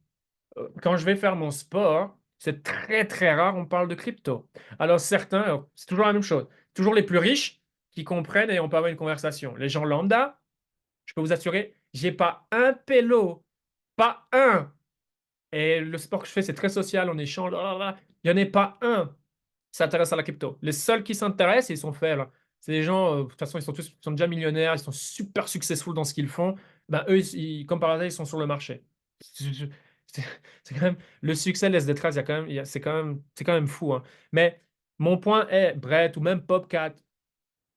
Quand je vais faire mon sport, c'est très, très rare, on parle de crypto. Alors certains, c'est toujours la même chose. Toujours les plus riches qui comprennent et on peut avoir une conversation. Les gens lambda, je peux vous assurer, j'ai pas un pélo, pas un. Et le sport que je fais, c'est très social, on échange, il n'y en a pas un qui s'intéresse à la crypto. Les seuls qui s'intéressent, ils sont faibles. C'est des gens, de toute façon, ils sont déjà millionnaires, ils sont super successful dans ce qu'ils font. Ben, eux, comme par hasard, ils sont sur le marché. C'est c'est- c'est quand même, le succès laisse des traces, il y a quand même, c'est quand même fou, hein. Mais mon point est, Brett ou même Popcat,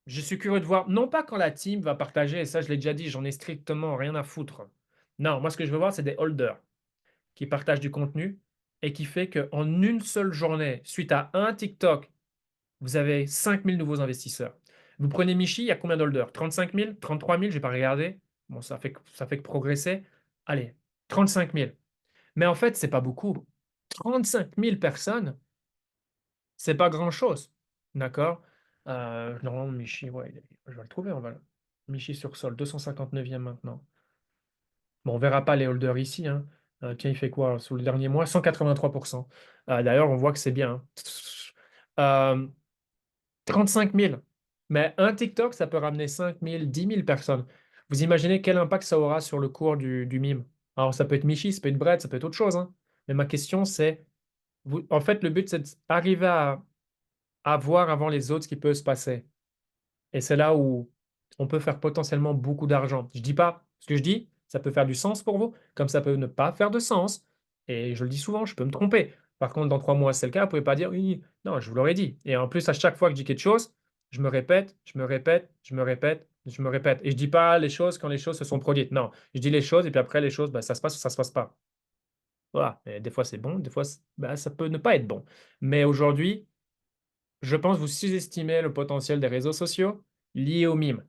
je suis curieux de voir, non pas quand la team va partager, et ça je l'ai déjà dit, j'en ai strictement rien à foutre. Non, moi ce que je veux voir, c'est des holders qui partagent du contenu et qui fait qu'en une seule journée, suite à un TikTok, vous avez 5000 nouveaux investisseurs. Vous prenez Michi, il y a combien d'holders? 35 000, 33 000, je n'ai pas regardé. Bon, ça fait que progresser. Allez, 35 000. Mais en fait, c'est pas beaucoup. 35 000 personnes, c'est pas grand-chose. D'accord? Normalement, Michi, ouais, je vais le trouver. Michi sur Sol, 259e maintenant. Bon, on verra pas les holders ici, hein. Tiens, il fait quoi sur le dernier mois? 183%. D'ailleurs, on voit que c'est bien, hein. 35 000. Mais un TikTok, ça peut ramener 5 000, 10 000 personnes. Vous imaginez quel impact ça aura sur le cours du mime? Alors, ça peut être Michi, ça peut être Brett, ça peut être autre chose, hein. Mais ma question, c'est, en fait, le but, c'est d'arriver à voir avant les autres ce qui peut se passer. Et c'est là où on peut faire potentiellement beaucoup d'argent. Je dis pas ce que je dis, ça peut faire du sens pour vous, comme ça peut ne pas faire de sens. Et je le dis souvent, je peux me tromper. Par contre, dans 3 mois, c'est le cas, vous pouvez pas dire oui, non, je vous l'aurais dit. Et en plus, à chaque fois que je dis quelque chose, je me répète, je me répète, je me répète, je me répète. Et je dis pas les choses quand les choses se sont produites. Non, je dis les choses et puis après, les choses, bah, ça se passe ou ça se passe pas. Voilà. Et des fois, c'est bon, des fois, bah, ça peut ne pas être bon. Mais aujourd'hui, je pense que vous sous-estimez le potentiel des réseaux sociaux liés aux mimes.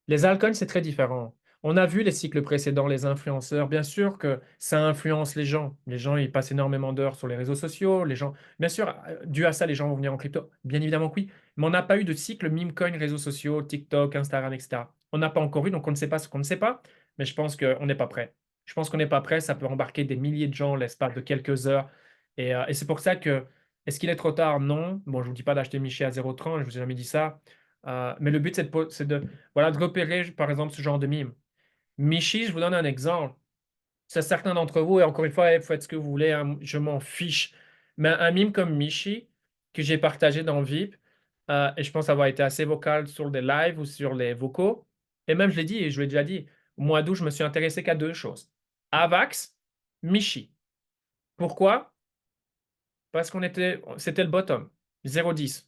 Les altcoins, c'est très différent. On a vu les cycles précédents, les influenceurs. Bien sûr que ça influence les gens. Les gens, ils passent énormément d'heures sur les réseaux sociaux. Les gens, bien sûr, dû à ça, les gens vont venir en crypto. Bien évidemment que oui. Mais on n'a pas eu de cycle meme coin, réseaux sociaux, TikTok, Instagram, etc. On n'a pas encore eu, donc on ne sait pas ce qu'on ne sait pas. Mais je pense qu'on n'est pas prêt. Je pense qu'on n'est pas prêt. Ça peut embarquer des milliers de gens l'espace de quelques heures. Et c'est pour ça que, est-ce qu'il est trop tard? Non. Bon, je ne vous dis pas d'acheter Michi à 0,30, je vous ai jamais dit ça. Mais le but, c'est de voilà, de repérer, par exemple, ce genre de mime. Michi, je vous donne un exemple. C'est certains d'entre vous, et encore une fois, faites ce que vous voulez, hein, je m'en fiche. Mais un mime comme Michi, que j'ai partagé dans VIP, et je pense avoir été assez vocal sur des lives ou sur les vocaux, et même je l'ai dit, et je l'ai déjà dit, au mois d'août, je me suis intéressé qu'à deux choses. Avax, Michi. Pourquoi? parce c'était le bottom. 0,10.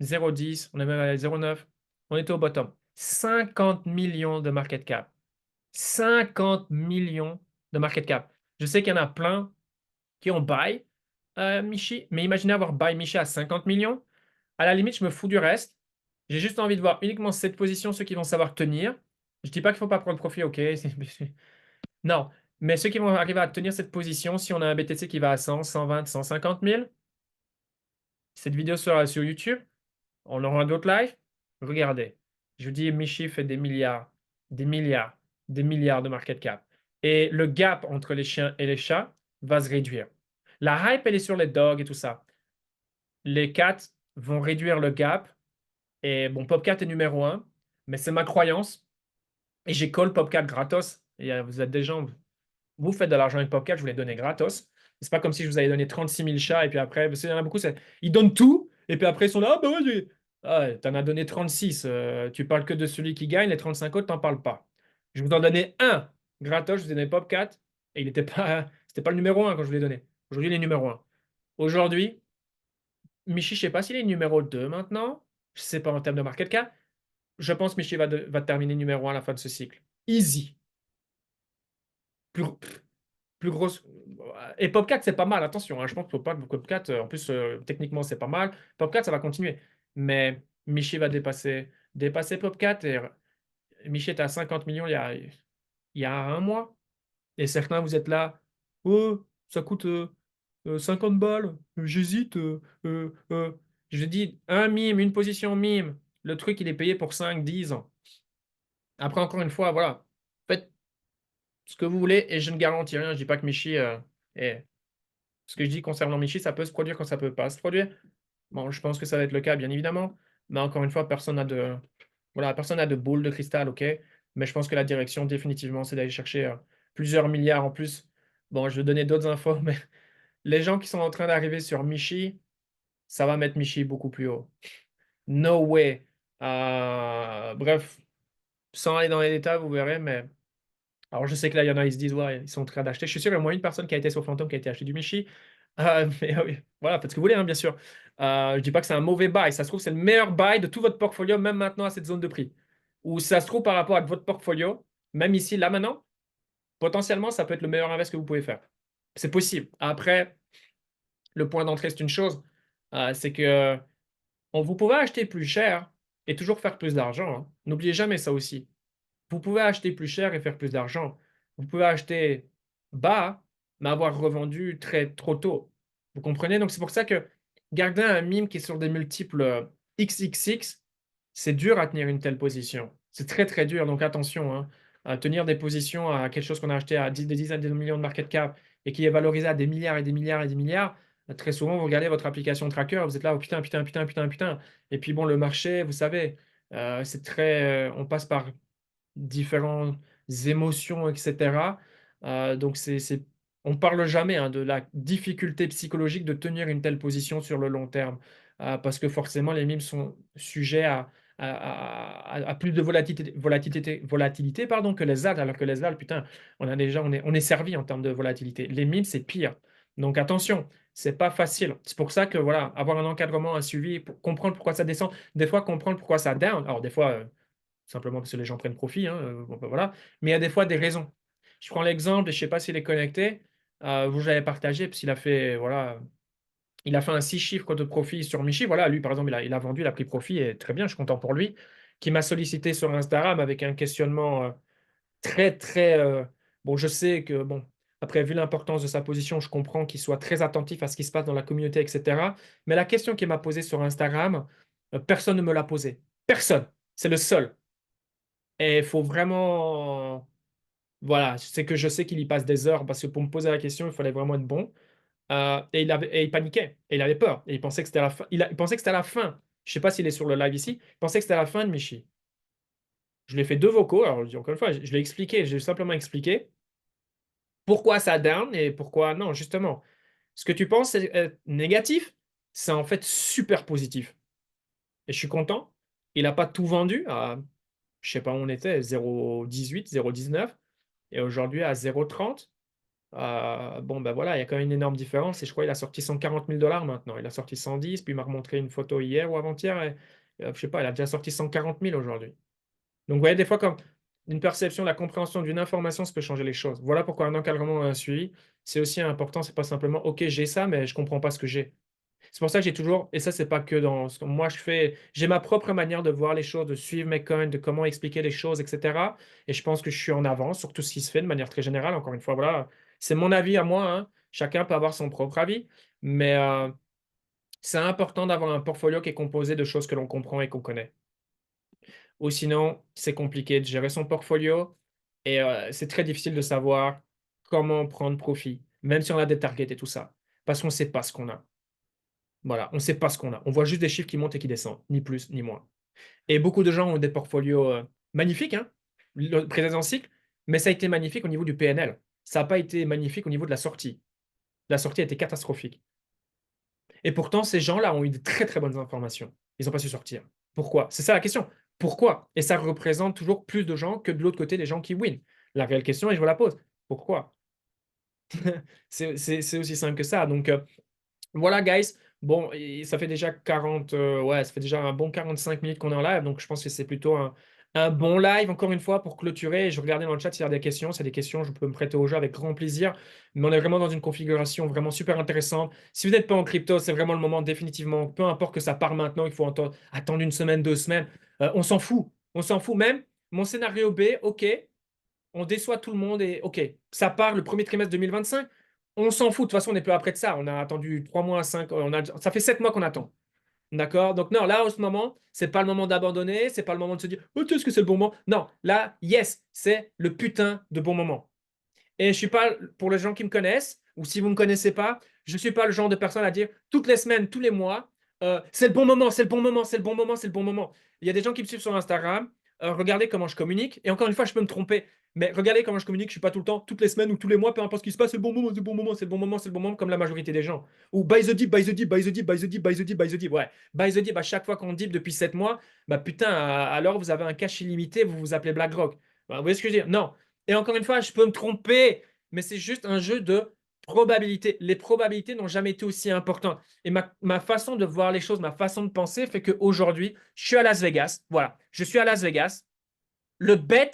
0,10, on est même à 0,9. On était au bottom. 50 millions de market cap. 50 millions de market cap. Je sais qu'il y en a plein qui ont buy Michi, mais imaginez avoir buy Michi à 50 millions. À la limite, je me fous du reste. J'ai juste envie de voir uniquement cette position, ceux qui vont savoir tenir. Je dis pas qu'il faut pas prendre profit, ok. Non, mais ceux qui vont arriver à tenir cette position, si on a un BTC qui va à 100, 120, 150 000, cette vidéo sera sur YouTube. On aura d'autres lives. Regardez, je vous dis, Michi fait des milliards, des milliards, des milliards de market cap. Et le gap entre les chiens et les chats va se réduire. La hype, elle est sur les dogs et tout ça. Les cats vont réduire le gap. Et bon, Popcat est numéro un, mais c'est ma croyance. Et j'ai call Popcat gratos. Et vous êtes des gens, vous faites de l'argent avec Popcat, je vous l'ai donné gratos. C'est pas comme si je vous avais donné 36 000 chats et puis après, parce qu'il y en a beaucoup, ils donnent tout et puis après ils sont là, ah bah ouais, t'en as donné 36. Tu parles que de celui qui gagne, les 35 autres, t'en parles pas. Je vous en donnais un gratos, je vous ai donné Popcat et il était pas, c'était pas le numéro un quand je vous l'ai donné. Aujourd'hui, il est numéro un. Aujourd'hui, Michi, je sais pas s'il est numéro 2 maintenant. Je sais pas en termes de market cap. Je pense que Michi va terminer numéro un à la fin de ce cycle. Easy. Plus, plus grosse. Et Popcat, c'est pas mal, attention, hein, je pense que Popcat, en plus, techniquement, c'est pas mal. Popcat, ça va continuer. Mais Michi va dépasser Popcat. Et Michi était à 50 millions il y a un mois. Et certains, vous êtes là, oh, ça coûte 50 balles, j'hésite. Je dis, un mime, une position mime. Le truc, il est payé pour 5, 10 ans. Après, encore une fois, voilà. Faites ce que vous voulez et je ne garantis rien. Je dis pas que Michi est. Ce que je dis concernant Michi, ça peut se produire quand ça peut pas se produire. Bon, je pense que ça va être le cas, bien évidemment. Mais encore une fois, personne n'a de boule de cristal, ok. Mais je pense que la direction, définitivement, c'est d'aller chercher plusieurs milliards en plus. Bon, je vais donner d'autres infos, mais les gens qui sont en train d'arriver sur Michi, ça va mettre Michi beaucoup plus haut. No way. Bref, sans aller dans les détails, vous verrez, mais alors, je sais que là, il y en a, ils se disent, ouais, ils sont en train d'acheter. Je suis sûr, il y a au moins une personne qui a été sur Phantom qui a été acheté du Michi. Mais oui, voilà, faites ce que vous voulez, hein, bien sûr. Je dis pas que c'est un mauvais buy. Ça se trouve, c'est le meilleur buy de tout votre portfolio, même maintenant à cette zone de prix. Ou ça se trouve par rapport à votre portfolio, même ici, là, maintenant, potentiellement, ça peut être le meilleur invest que vous pouvez faire. C'est possible. Après, le point d'entrée, c'est une chose. C'est que vous pouvez acheter plus cher et toujours faire plus d'argent, hein. N'oubliez jamais ça aussi. Vous pouvez acheter plus cher et faire plus d'argent. Vous pouvez acheter bas, mais avoir revendu trop tôt. Vous comprenez? Donc, c'est pour ça que garder un mime qui est sur des multiples XXX, c'est dur à tenir une telle position. C'est très, très dur. Donc, attention, hein, à tenir des positions à quelque chose qu'on a acheté à des dizaines de millions de market cap et qui est valorisé à des milliards et des milliards et des milliards. Très souvent, vous regardez votre application tracker, vous êtes là, oh putain, putain, putain, putain, putain. Et puis, bon, le marché, vous savez, c'est très. On passe par différentes émotions, etc. Donc, on parle jamais hein, de la difficulté psychologique de tenir une telle position sur le long terme, parce que forcément, les mimes sont sujets à plus de volatilité pardon, que les ALT, alors que les ALT, putain, on est servi en termes de volatilité. Les mimes, c'est pire. Donc attention, c'est pas facile. C'est pour ça que voilà, avoir un encadrement, un suivi, pour comprendre pourquoi ça descend, des fois comprendre pourquoi ça down. Alors des fois, simplement parce que les gens prennent profit, hein, bon, ben voilà. Mais il y a des fois des raisons. Je prends l'exemple, je ne sais pas s'il est connecté, vous l'avez partagé, parce qu'il a fait, voilà, il a fait un 6 chiffres de profit sur Michi. Voilà, lui, par exemple, il a vendu, il a pris profit, et très bien, je suis content pour lui, qui m'a sollicité sur Instagram avec un questionnement très, très. Bon, je sais que, bon, après, vu l'importance de sa position, je comprends qu'il soit très attentif à ce qui se passe dans la communauté, etc. Mais la question qu'il m'a posée sur Instagram, personne ne me l'a posée. Personne. C'est le seul. Et il faut vraiment. Voilà, c'est que je sais qu'il y passe des heures parce que pour me poser la question, il fallait vraiment être bon. Et il paniquait, et il avait peur. Et il pensait que c'était la fin. Il pensait que c'était la fin. Je ne sais pas s'il est sur le live ici. Il pensait que c'était la fin de Michi. Je lui ai fait deux vocaux. Alors, je dis encore une fois, je l'ai expliqué. J'ai simplement expliqué pourquoi ça down et pourquoi non, justement. Ce que tu penses est négatif, c'est en fait super positif. Et je suis content. Il n'a pas tout vendu à, je sais pas où on était, 0,18, 0,19. Et aujourd'hui à 0,30. Bon, ben voilà, il y a quand même une énorme différence et je crois qu'il a sorti 140 000 $ maintenant. Il a sorti 110, puis il m'a remontré une photo hier ou avant-hier et je sais pas, il a déjà sorti 140 000 aujourd'hui. Donc, vous voyez, des fois, comme une perception, la compréhension d'une information, ça peut changer les choses. Voilà pourquoi un encadrement et un suivi, c'est aussi important. C'est pas simplement, OK, j'ai ça, mais je comprends pas ce que j'ai. C'est pour ça que j'ai toujours, et ça, c'est pas que dans ce que moi je fais, j'ai ma propre manière de voir les choses, de suivre mes coins, de comment expliquer les choses, etc. Et je pense que je suis en avance sur tout ce qui se fait de manière très générale. Encore une fois, voilà, c'est mon avis à moi, hein. Chacun peut avoir son propre avis, mais c'est important d'avoir un portfolio qui est composé de choses que l'on comprend et qu'on connaît. Ou sinon, c'est compliqué de gérer son portfolio et c'est très difficile de savoir comment prendre profit, même si on a des targets et tout ça, parce qu'on ne sait pas ce qu'on a. Voilà, on ne sait pas ce qu'on a. On voit juste des chiffres qui montent et qui descendent, ni plus ni moins. Et beaucoup de gens ont des portfolios, magnifiques, hein, le présent cycle, mais ça a été magnifique au niveau du PNL. Ça n'a pas été magnifique au niveau de la sortie. La sortie a été catastrophique. Et pourtant, ces gens-là ont eu de très, très bonnes informations. Ils ont pas su sortir. Pourquoi? C'est ça la question. Pourquoi? Et ça représente toujours plus de gens que de l'autre côté, les gens qui win. La réelle question et je vous la pose. Pourquoi? C'est aussi simple que ça. Donc, voilà, guys. Bon, et ça fait déjà 40, ouais, ça fait déjà un bon 45 minutes qu'on est en live, donc je pense que c'est plutôt un bon live, encore une fois, pour clôturer. Je regardais dans le chat s'il y a des questions. S'il y a des questions, je peux me prêter au jeu avec grand plaisir. Mais on est vraiment dans une configuration vraiment super intéressante. Si vous n'êtes pas en crypto, c'est vraiment le moment, définitivement. Peu importe que ça part maintenant, il faut attendre une semaine, 2 semaines. On s'en fout. On s'en fout même. Mon scénario B, OK, on déçoit tout le monde et OK, ça part le premier trimestre 2025. On s'en fout, de toute façon, on n'est plus après de ça. On a attendu 3 mois, 5, ça fait 7 mois qu'on attend. D'accord? Donc, non, là, en ce moment, c'est pas le moment d'abandonner, c'est pas le moment de se dire, oh, est-ce que c'est le bon moment? Non, là, yes, c'est le putain de bon moment. Et je suis pas, pour les gens qui me connaissent, ou si vous ne me connaissez pas, je suis pas le genre de personne à dire toutes les semaines, tous les mois, c'est le bon moment, c'est le bon moment, c'est le bon moment, c'est le bon moment. Il y a des gens qui me suivent sur Instagram, regardez comment je communique, et encore une fois, je peux me tromper, mais regardez comment je communique, je suis pas tout le temps, toutes les semaines ou tous les mois, peu importe ce qui se passe, c'est le bon moment, c'est le bon moment, c'est le bon moment, c'est le bon moment, comme la majorité des gens. Ou buy the dip, buy the dip, buy the dip, buy the dip, buy the dip, buy the dip. Ouais, buy the dip, à chaque fois qu'on dip depuis 7 mois, bah putain, alors vous avez un cash illimité, vous vous appelez BlackRock. Bah, vous voyez ce que je veux dire? Non. Et encore une fois, je peux me tromper, mais c'est juste un jeu de probabilité. Les probabilités n'ont jamais été aussi importantes. Et ma façon de voir les choses, ma façon de penser fait qu'aujourd'hui, je suis à Las Vegas. Voilà, je suis à Las Vegas. Le bet,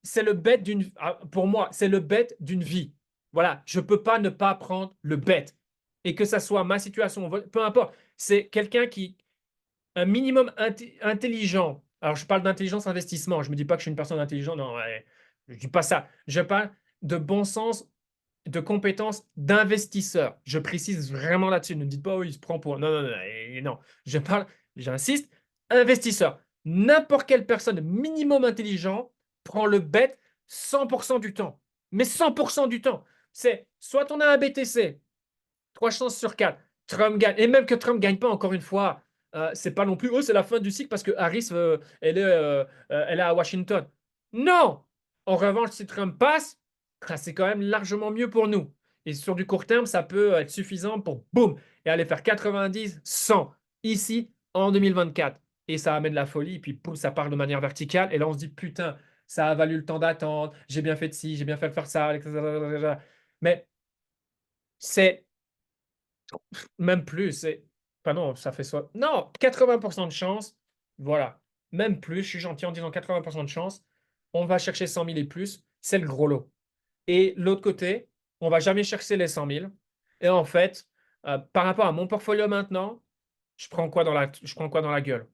c'est le bet d'une, pour moi, c'est le bet d'une vie. Voilà, je ne peux pas ne pas prendre le bet. Et que ça soit ma situation, peu importe. C'est quelqu'un qui, un minimum intelligent. Alors, je parle d'intelligence investissement. Je ne me dis pas que je suis une personne intelligente. Non, ouais, je ne dis pas ça. Je parle de bon sens, de compétences d'investisseur. Je précise vraiment là-dessus. Ne me dites pas, oh, il se prend pour. Non, non, non, non. Je parle, j'insiste, investisseur. N'importe quelle personne minimum intelligent prend le bet 100% du temps. Mais 100% du temps. C'est soit on a un BTC, 3 chances sur 4, Trump gagne. Et même que Trump ne gagne pas, encore une fois, c'est pas non plus, oh, c'est la fin du cycle parce que Harris, elle est à Washington. Non! En revanche, si Trump passe, c'est quand même largement mieux pour nous. Et sur du court terme, ça peut être suffisant pour, boum, et aller faire 90, 100, ici, en 2024. Et ça amène la folie, et puis boum, ça part de manière verticale. Et là, on se dit, putain, ça a valu le temps d'attendre, j'ai bien fait de ci, j'ai bien fait de faire ça, etc. Mais c'est même plus, c'est. Enfin non, ça fait soit. Non, 80% de chance. Voilà. Même plus, je suis gentil en disant 80% de chance. On va chercher 100 000 et plus. C'est le gros lot. Et l'autre côté, on va jamais chercher les 100 000. Et en fait, par rapport à mon portfolio maintenant, je prends quoi dans la gueule?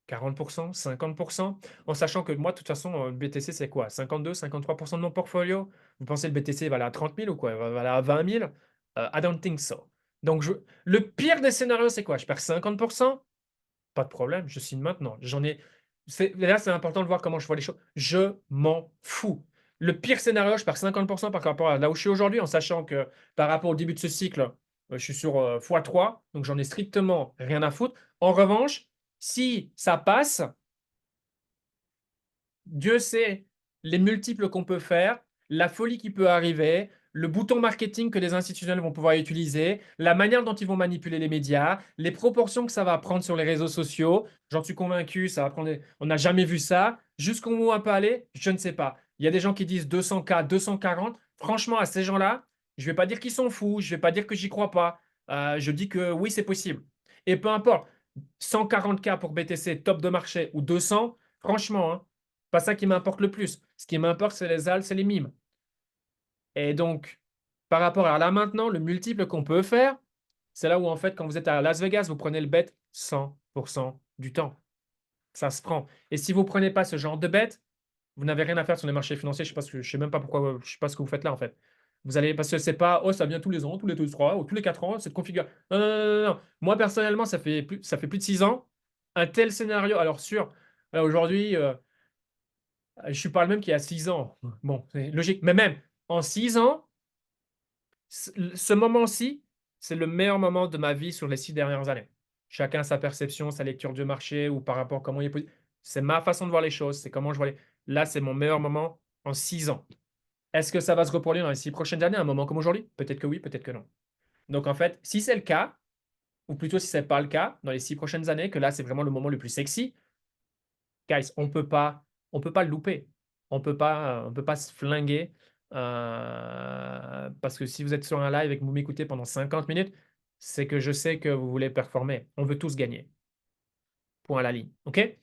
40%, 50%, en sachant que moi, de toute façon, le BTC, c'est quoi? 52, 53% de mon portfolio? Vous pensez le BTC va aller à 30 000 ou quoi? Il va aller à 20 000? I don't think so. Donc, le pire des scénarios, c'est quoi? Je perds 50%? Pas de problème, je signe maintenant. Là, c'est important de voir comment je vois les choses. Je m'en fous. Le pire scénario, je perds 50% par rapport à là où je suis aujourd'hui, en sachant que par rapport au début de ce cycle, je suis sur x3, donc j'en ai strictement rien à foutre. En revanche, si ça passe, Dieu sait les multiples qu'on peut faire, la folie qui peut arriver, le bouton marketing que les institutionnels vont pouvoir utiliser, la manière dont ils vont manipuler les médias, les proportions que ça va prendre sur les réseaux sociaux. J'en suis convaincu, ça va prendre. On n'a jamais vu ça. Jusqu'où on peut aller, je ne sais pas. Il y a des gens qui disent 200K, 240. franchement, à ces gens-là, je vais pas dire qu'ils sont fous, je vais pas dire que j'y crois pas. Je dis que oui, c'est possible et peu importe, 140K pour BTC, top de marché ou 200, franchement, hein, pas ça qui m'importe le plus. Ce qui m'importe, c'est les ALT, c'est les mimes et donc par rapport à là, maintenant, le multiple qu'on peut faire, c'est là où, en fait, quand vous êtes à Las Vegas, vous prenez le bet 100 du temps. Ça se prend et si vous prenez pas ce genre de bet, vous n'avez rien à faire sur les marchés financiers. Je sais même pas pourquoi, je sais pas ce que vous faites là, en fait. Vous allez parce que c'est pas: «Oh, ça vient tous les ans, tous les 2-3 ou tous les 4 ans, cette configuration». Non, non, non, non, non. Moi, personnellement, ça fait plus de 6 ans. Un tel scénario alors sûr, aujourd'hui, je suis pas le même qu'il y a 6 ans. Bon, c'est logique, mais même en 6 ans, ce moment-ci, c'est le meilleur moment de ma vie sur les 6 dernières années. Chacun sa perception, sa lecture du marché ou par rapport à comment il est c'est ma façon de voir les choses, c'est comment je vois les là, c'est mon meilleur moment en 6 ans. Est-ce que ça va se reproduire dans les 6 prochaines années, à un moment comme aujourd'hui? Peut-être que oui, peut-être que non. Donc en fait, si c'est le cas, ou plutôt si c'est pas le cas, dans les 6 prochaines années, que là, c'est vraiment le moment le plus sexy, guys, on peut pas le louper. On peut pas se flinguer, parce que si vous êtes sur un live et que vous m'écoutez pendant 50 minutes, c'est que je sais que vous voulez performer. On veut tous gagner. Point à la ligne, OK?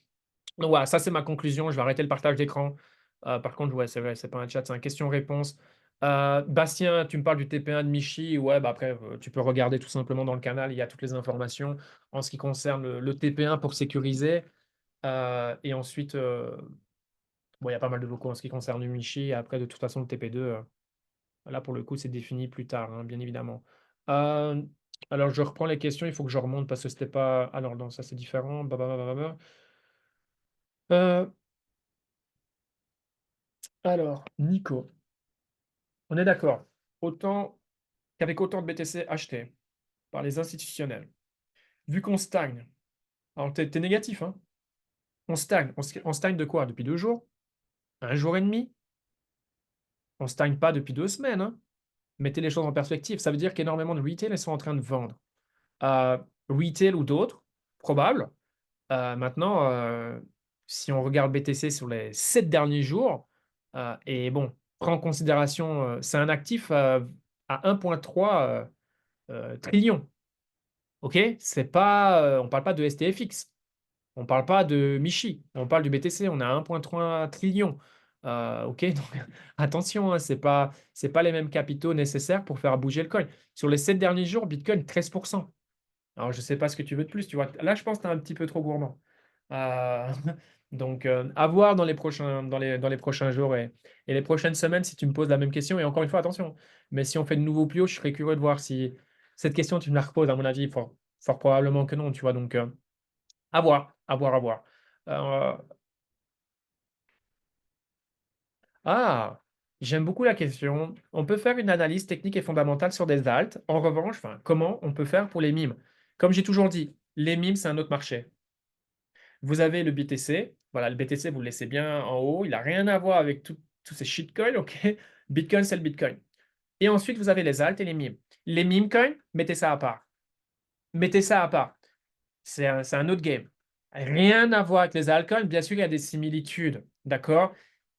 Donc voilà, ça c'est ma conclusion. Je vais arrêter le partage d'écran. Par contre, ouais, c'est vrai, c'est pas un chat, c'est un question-réponse. Bastien, tu me parles du TP1 de Michi. Ouais, bah après, tu peux regarder tout simplement dans le canal, il y a toutes les informations en ce qui concerne le TP1 pour sécuriser. Et ensuite, bon, il y a pas mal de vocaux en ce qui concerne Michi. Et après, de toute façon, le TP2, là, pour le coup, c'est défini plus tard, hein, bien évidemment. Euh, alors, je reprends les questions. Il faut que je remonte parce que c'était pas. Alors, non, ça c'est différent. Euh, alors, Nico. On est d'accord. Autant qu'avec autant de BTC achetés par les institutionnels, vu qu'on stagne, alors t'es négatif, hein? On stagne. On stagne de quoi? Depuis 2 jours? Un jour et demi? On stagne pas depuis 2 semaines, hein? Mettez les choses en perspective. Ça veut dire qu'énormément de retail, elles sont en train de vendre. Euh, Retail ou d'autres, probable. Maintenant, si on regarde BTC sur les 7 derniers jours, et bon, prends en considération, c'est un actif à 1,3 trillion. OK? C'est pas, on parle pas de STFX, on parle pas de Michi, on parle du BTC, on a 1,3 trillion. OK? Donc attention, hein, c'est pas les mêmes capitaux nécessaires pour faire bouger le coin. Sur les 7 derniers jours, Bitcoin 13. Alors je sais pas ce que tu veux de plus, tu vois? Là, je pense que tu es un petit peu trop gourmand. Heu, donc à voir dans les prochains jours et les prochaines semaines si tu me poses la même question et encore une fois, attention, mais si on fait de nouveaux plus hauts, je serais curieux de voir si cette question, tu me la reposes. À mon avis, fort probablement que non, tu vois? Donc à voir, à voir, à voir. Heu, ah! J'aime beaucoup la question. On peut faire une analyse technique et fondamentale sur des alts. En revanche, enfin, comment on peut faire pour les mimes? Comme j'ai toujours dit, les mimes, c'est un autre marché. Vous avez le BTC. Voilà, le BTC, vous le laissez bien en haut. Il a rien à voir avec tous ces shitcoins, OK? Bitcoin, c'est le Bitcoin. Et ensuite, vous avez les alts et les mimes. Les meme coins, mettez ça à part. Mettez ça à part. C'est un autre game. Rien à voir avec les altcoins. Bien sûr, il y a des similitudes, d'accord?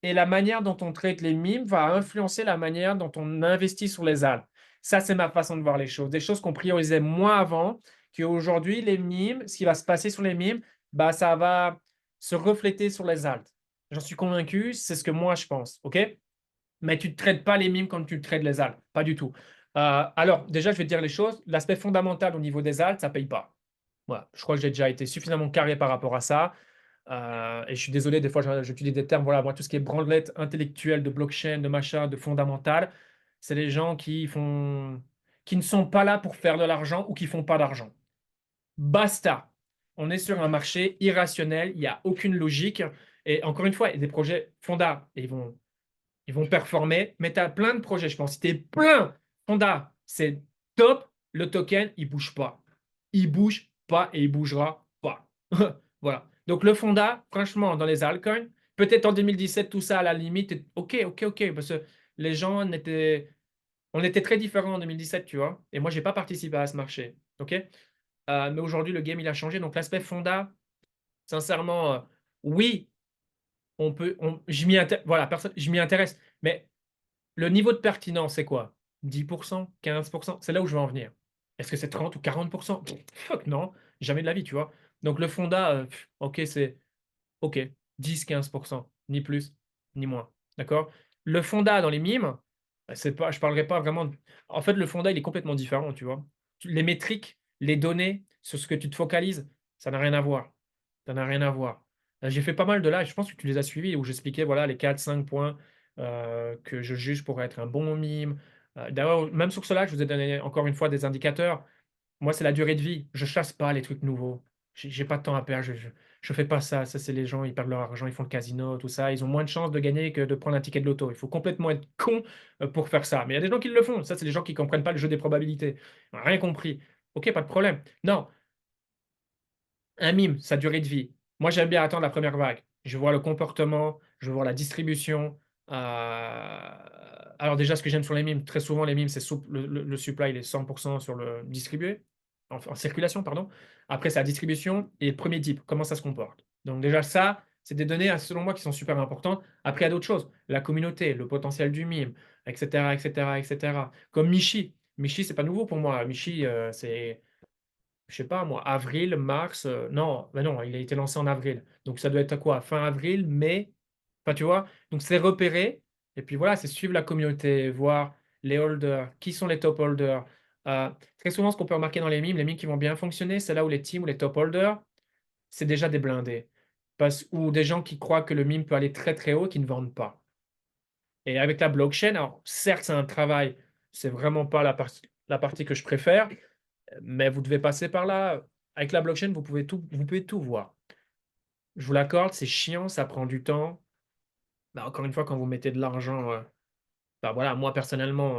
Et la manière dont on traite les mimes va influencer la manière dont on investit sur les alts. Ça, c'est ma façon de voir les choses. Des choses qu'on priorisait moins avant, qu'aujourd'hui, les mimes, ce qui va se passer sur les mimes, bah, ça va se refléter sur les alts. J'en suis convaincu, c'est ce que moi je pense, OK? Mais tu ne traites pas les mimes comme tu traites les alts, pas du tout. Alors, déjà, je vais te dire les choses. L'aspect fondamental au niveau des alts, ça ne paye pas. Voilà, je crois que j'ai déjà été suffisamment carré par rapport à ça. Et je suis désolé, des fois, j'utilise des termes, voilà, moi, tout ce qui est branlette intellectuelle, de blockchain, de machin, de fondamental, c'est les gens qui ne sont pas là pour faire de l'argent ou qui font pas d'argent. Basta. On est sur un marché irrationnel, il n'y a aucune logique. Et encore une fois, il y a des projets fonda, et ils vont performer, mais tu as plein de projets, je pense. Si tu es plein, Honda, c'est top, le token, il bouge pas. Il bouge pas et il bougera pas. Voilà. Donc le Fonda, franchement, dans les altcoins, peut-être en 2017, tout ça à la limite, ok, ok, ok, parce que les gens on était très différents en 2017, tu vois. Et moi, j'ai pas participé à ce marché, ok. Mais aujourd'hui, le game, il a changé. Donc l'aspect Fonda, sincèrement, oui, je m'y intéresse, voilà, je m'y intéresse, mais Le niveau de pertinence, c'est quoi? 10%, 15%? C'est là où je veux en venir. Est-ce que c'est 30 ou 40%? Fuck non, jamais de la vie, tu vois? Donc le fonda, OK, c'est OK, 10-15%, ni plus, ni moins, d'accord? Le fonda dans les mimes, c'est pas je parlerai pas vraiment de en fait, le fonda, il est complètement différent, tu vois? Les métriques, les données, sur ce que tu te focalises, ça n'a rien à voir. Ça n'a rien à voir. J'ai fait pas mal de lives, je pense que tu les as suivis, où j'expliquais, voilà, les 4-5 points, que je juge pour être un bon mime. D'ailleurs, même sur ce live, je vous ai donné encore une fois des indicateurs. Moi, c'est la durée de vie. Je chasse pas les trucs nouveaux. J'ai pas de temps à perdre. Je fais pas ça. Ça, c'est les gens, ils perdent leur argent, ils font le casino, tout ça. Ils ont moins de chances de gagner que de prendre un ticket de loto. Il faut complètement être con pour faire ça. Mais il y a des gens qui le font. Ça, c'est les gens qui comprennent pas le jeu des probabilités. Rien compris. Ok, pas de problème. Non, un mime, sa durée de vie. Moi, j'aime bien attendre la première vague. Je vois le comportement, je vois la distribution. Alors déjà, ce que j'aime sur les mimes, très souvent les mimes, c'est le supply, il est 100% sur le distribué, en circulation, pardon. Après, c'est la distribution et le premier dip, comment ça se comporte. Donc déjà, ça, c'est des données, selon moi, qui sont super importantes. Après, il y a d'autres choses, la communauté, le potentiel du mime, etc., etc., etc. Comme Michi. Michi, c'est pas nouveau pour moi. Michi, c'est je sais pas moi, avril, mars, non, bah non, il a été lancé en avril. Donc ça doit être à quoi? Fin avril, mai? Enfin, tu vois? Donc c'est repérer et puis voilà, c'est suivre la communauté, voir les holders, qui sont les top holders. Très souvent, ce qu'on peut remarquer dans les mimes qui vont bien fonctionner, c'est là où les teams ou les top holders, c'est déjà des blindés. Ou des gens qui croient que le meme peut aller très, très haut, qui ne vendent pas. Et avec la blockchain, alors certes, c'est un travail, c'est vraiment pas la partie que je préfère, mais vous devez passer par là. Avec la blockchain, vous pouvez tout voir. Je vous l'accorde, c'est chiant, ça prend du temps. Bah, encore une fois, quand vous mettez de l'argent, bah, voilà, moi personnellement,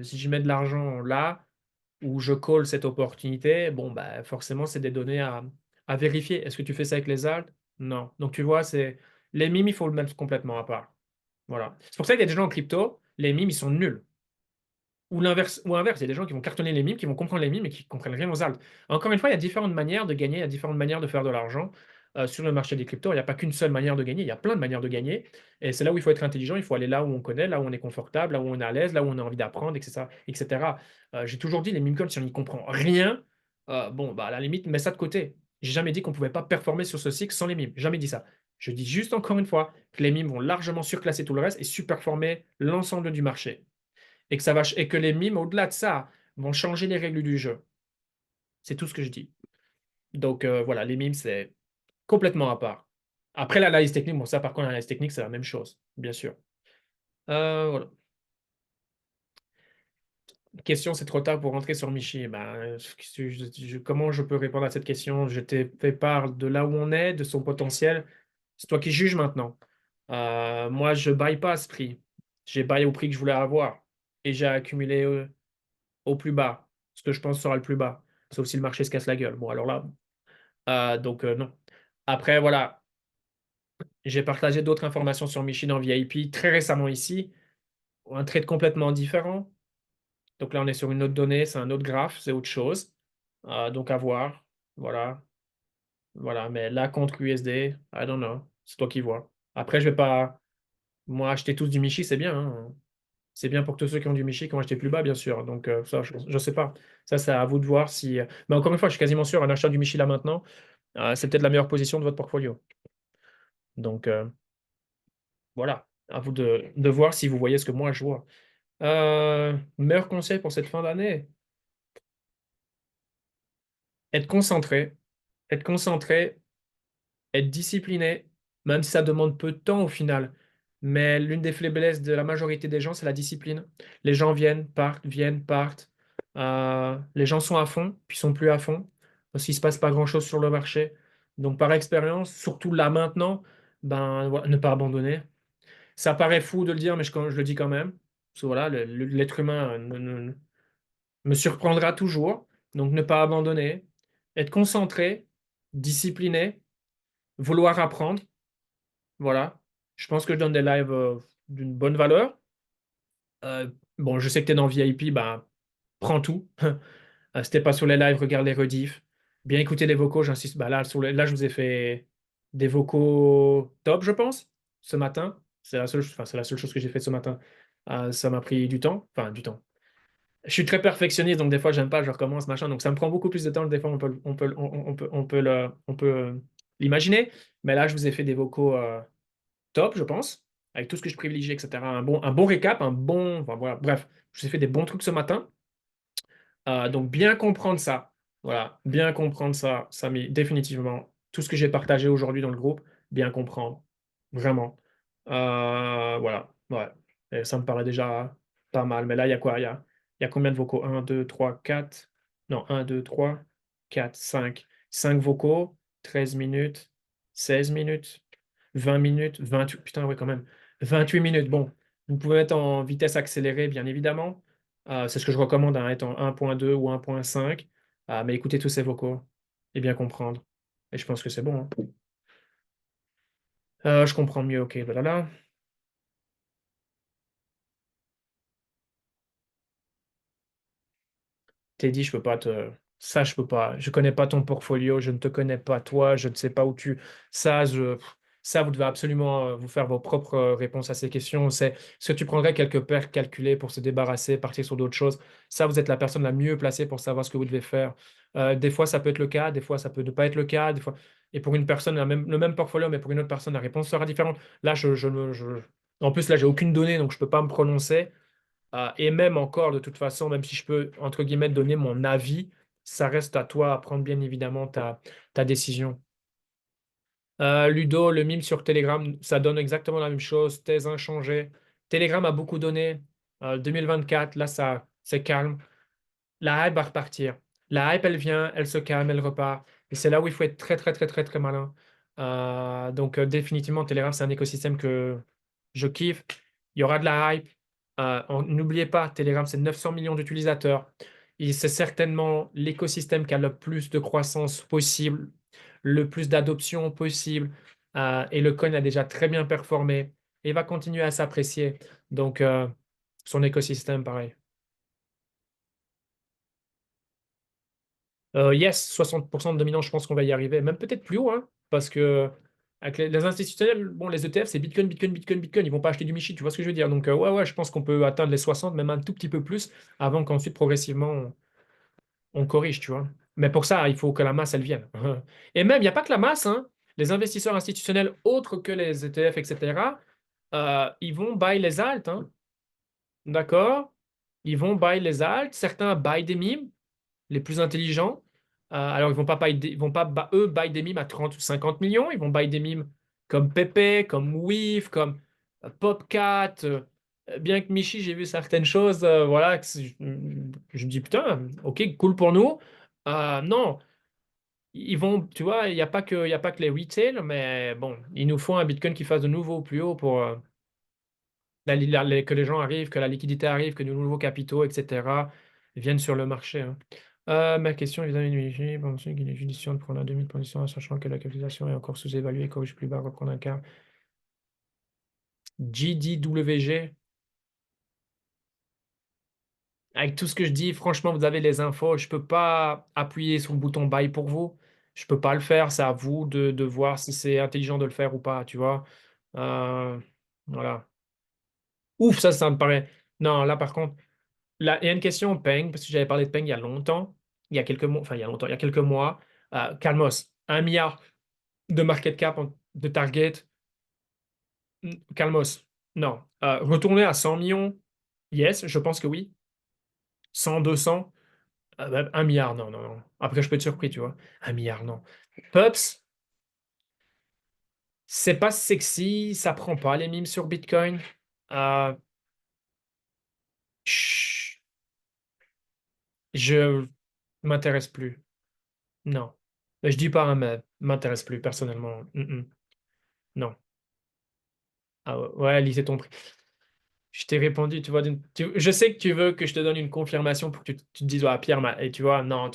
si je mets de l'argent là, où je call cette opportunité, bon, bah, forcément, c'est des données à vérifier. Est-ce que tu fais ça avec les alt? Non. Donc tu vois, c'est les mimes, il faut le mettre complètement à part. Voilà. C'est pour ça qu'il y a des gens en crypto, les mimes, ils sont nuls. Ou inverse, il y a des gens qui vont cartonner les mimes, qui vont comprendre les mimes et qui comprennent rien aux alt. Encore une fois, il y a différentes manières de gagner, il y a différentes manières de faire de l'argent sur le marché des cryptos. Il n'y a pas qu'une seule manière de gagner, il y a plein de manières de gagner. Et c'est là où il faut être intelligent, il faut aller là où on connaît, là où on est confortable, là où on est à l'aise, là où on a envie d'apprendre, etc. etc. J'ai toujours dit, les meme coins, si on n'y comprend rien, bon, bah, à la limite, mets ça de côté. J'ai jamais dit qu'on ne pouvait pas performer sur ce cycle sans les mimes. Jamais dit ça. Je dis juste encore une fois que les mimes vont largement surclasser tout le reste et surperformer l'ensemble du marché et que les mimes, au-delà de ça, vont changer les règles du jeu. C'est tout ce que je dis. Donc voilà, les mimes, c'est complètement à part. Après, l'analyse technique, bon, ça, par contre, l'analyse technique, c'est la même chose, bien sûr. Voilà. Question, c'est trop tard pour rentrer sur Michi. Ben, comment je peux répondre à cette question? Je t'ai fait part de là où on est, de son potentiel. C'est toi qui juges maintenant. Moi, je baille pas à ce prix. J'ai baillé au prix que je voulais avoir. Et j'ai accumulé au plus bas, ce que je pense sera le plus bas, sauf si le marché se casse la gueule. Bon, alors là, donc non. Après, voilà, j'ai partagé d'autres informations sur Michin en VIP très récemment ici, un trade complètement différent. Donc là, on est sur une autre donnée, c'est un autre graphe, c'est autre chose. Donc à voir. Voilà. Voilà. Mais là, contre USD, I don't know. C'est toi qui vois. Après, je vais pas. Moi, acheter tous du Michi, c'est bien, hein. C'est bien pour tous ceux qui ont du Michi qui ont acheté plus bas, bien sûr. Donc, ça, je ne sais pas. Ça, c'est à vous de voir si. Mais encore une fois, je suis quasiment sûr, un achat du Michi là maintenant, c'est peut-être la meilleure position de votre portfolio. Donc, voilà. À vous de voir si vous voyez ce que moi je vois. Meilleur conseil pour cette fin d'année, être concentré. Être concentré, être discipliné, même si ça demande peu de temps au final. Mais l'une des faiblesses de la majorité des gens, c'est la discipline. Les gens viennent, partent, viennent, partent. Les gens sont à fond, puis sont plus à fond, parce qu'il ne se passe pas grand-chose sur le marché. Donc par expérience, surtout là maintenant, ben, voilà, ne pas abandonner. Ça paraît fou de le dire, mais je le dis quand même. Parce que voilà, l'être humain me surprendra toujours. Donc ne pas abandonner, être concentré, discipliné, vouloir apprendre. Voilà. Je pense que je donne des lives d'une bonne valeur. Bon, je sais que tu es dans VIP, bah, prends tout. Si t'es pas sur les lives, regarde les rediffs. Bien écouter les vocaux, j'insiste. Bah, là, je vous ai fait des vocaux top, je pense, ce matin. C'est la seule chose que j'ai fait ce matin. Ça m'a pris du temps, enfin du temps. Je suis très perfectionniste, donc des fois j'aime pas, je recommence, machin. Donc ça me prend beaucoup plus de temps. Des fois on peut l'imaginer. Mais là, je vous ai fait des vocaux top, je pense, avec tout ce que je privilégie, etc. Un bon récap, enfin, voilà, bref, je vous ai fait des bons trucs ce matin. Donc bien comprendre ça, voilà, bien comprendre ça, Samy, définitivement. Tout ce que j'ai partagé aujourd'hui dans le groupe, bien comprendre, vraiment. Voilà, ouais. Et ça me paraît déjà pas mal. Mais là, il y a quoi? Il y a combien de vocaux? Un, 2, 3, 4. Non, un, 2, 3, 4, 5. 5 vocaux, 13 minutes, 16 minutes, 20 minutes, 28. Putain, ouais, quand même. 28 minutes. Bon, vous pouvez mettre en vitesse accélérée, bien évidemment. C'est ce que je recommande, hein, être en 1.2 ou 1.5. Mais écoutez tous ces vocaux et bien comprendre. Et je pense que c'est bon, hein. Je comprends mieux, ok, voilà. T'es dit, je peux pas te. Ça, je peux pas. Je connais pas ton portfolio, je ne te connais pas toi, je ne sais pas où tu. Ça, ça vous devez absolument vous faire vos propres réponses à ces questions. C'est ce que tu prendrais quelques paires calculées pour se débarrasser, partir sur d'autres choses. Ça, vous êtes la personne la mieux placée pour savoir ce que vous devez faire. Des fois, ça peut être le cas, des fois, ça peut ne pas être le cas, des fois. Et pour une personne, le même portfolio, mais pour une autre personne, la réponse sera différente. Là, en plus, là, j'ai aucune donnée, donc je peux pas me prononcer. Et même encore, de toute façon, même si je peux, entre guillemets, donner mon avis, ça reste à toi à prendre bien évidemment ta décision. Ludo, le mime sur Telegram, ça donne exactement la même chose, thèse inchangée. Telegram a beaucoup donné. 2024, là, ça, c'est calme. La hype va repartir. La hype, elle vient, elle se calme, elle repart. Et c'est là où il faut être très, très, très, très, très malin. Donc, définitivement, Telegram, c'est un écosystème que je kiffe. Il y aura de la hype. N'oubliez pas, Telegram, c'est 900 millions d'utilisateurs. Et c'est certainement l'écosystème qui a le plus de croissance possible, le plus d'adoption possible. Et le coin a déjà très bien performé et va continuer à s'apprécier. Donc, son écosystème, pareil. Yes, 60% de dominance, je pense qu'on va y arriver, même peut-être plus haut, hein, parce que avec les institutionnels, bon, les ETF, c'est Bitcoin, Bitcoin, Bitcoin, Bitcoin, ils vont pas acheter du Michi, tu vois ce que je veux dire? Donc, ouais, ouais, je pense qu'on peut atteindre les 60, même un tout petit peu plus, avant qu'ensuite, progressivement, on corrige, tu vois. Mais pour ça, il faut que la masse, elle vienne. Et même, il n'y a pas que la masse, hein. Les investisseurs institutionnels autres que les ETF, etc., ils vont buy les alt, hein. D'accord? Ils vont buy les alt, certains buy des mimes les plus intelligents. Alors, ils vont pas, ils vont pas eux, buy des mimes à 30 ou 50 millions. Ils vont buy des mimes comme Pepe, comme Weave, comme Popcat. Bien que Michi, j'ai vu certaines choses, voilà, je me dis, putain, ok, cool pour nous. Non, ils vont, tu vois, il y a pas que les retail, mais bon, il nous faut un Bitcoin qui fasse de nouveau au plus haut pour que les gens arrivent, que la liquidité arrive, que de nouveaux capitaux, etc., viennent sur le marché, hein. Ma question est évidemment une pensez qu'il est judicieux de prendre un demi-position, sachant que la capitalisation est encore sous-évaluée, corrige plus bas, reprendre un quart. GDWG, avec tout ce que je dis, franchement, vous avez les infos. Je peux pas appuyer sur le bouton buy pour vous. Je peux pas le faire. C'est à vous de voir si c'est intelligent de le faire ou pas, tu vois. Euh, voilà. Ouf, ça me paraît. Non, là, par contre. Là, il y a une question Peng, parce que j'avais parlé de Peng il y a longtemps, il y a quelques mois, enfin il y a longtemps, il y a quelques mois. Calmos, 1 milliard de market cap de target. Calmos, non. Retourner à 100 millions, yes, je pense que oui. 100, 200, 1 milliard, non, non, non. Après, je peux être surpris, tu vois. 1 milliard, non. Pups, c'est pas sexy, ça prend pas les mimes sur Bitcoin. Euh, chut, je m'intéresse plus. Non. Je dis pas, hein, mais m'intéresse plus personnellement. Non. Ah ouais, ouais, lisez ton prix. Je t'ai répondu, tu vois, je sais que tu veux que je te donne une confirmation pour que tu te dises, ah, Pierre, et tu vois, non,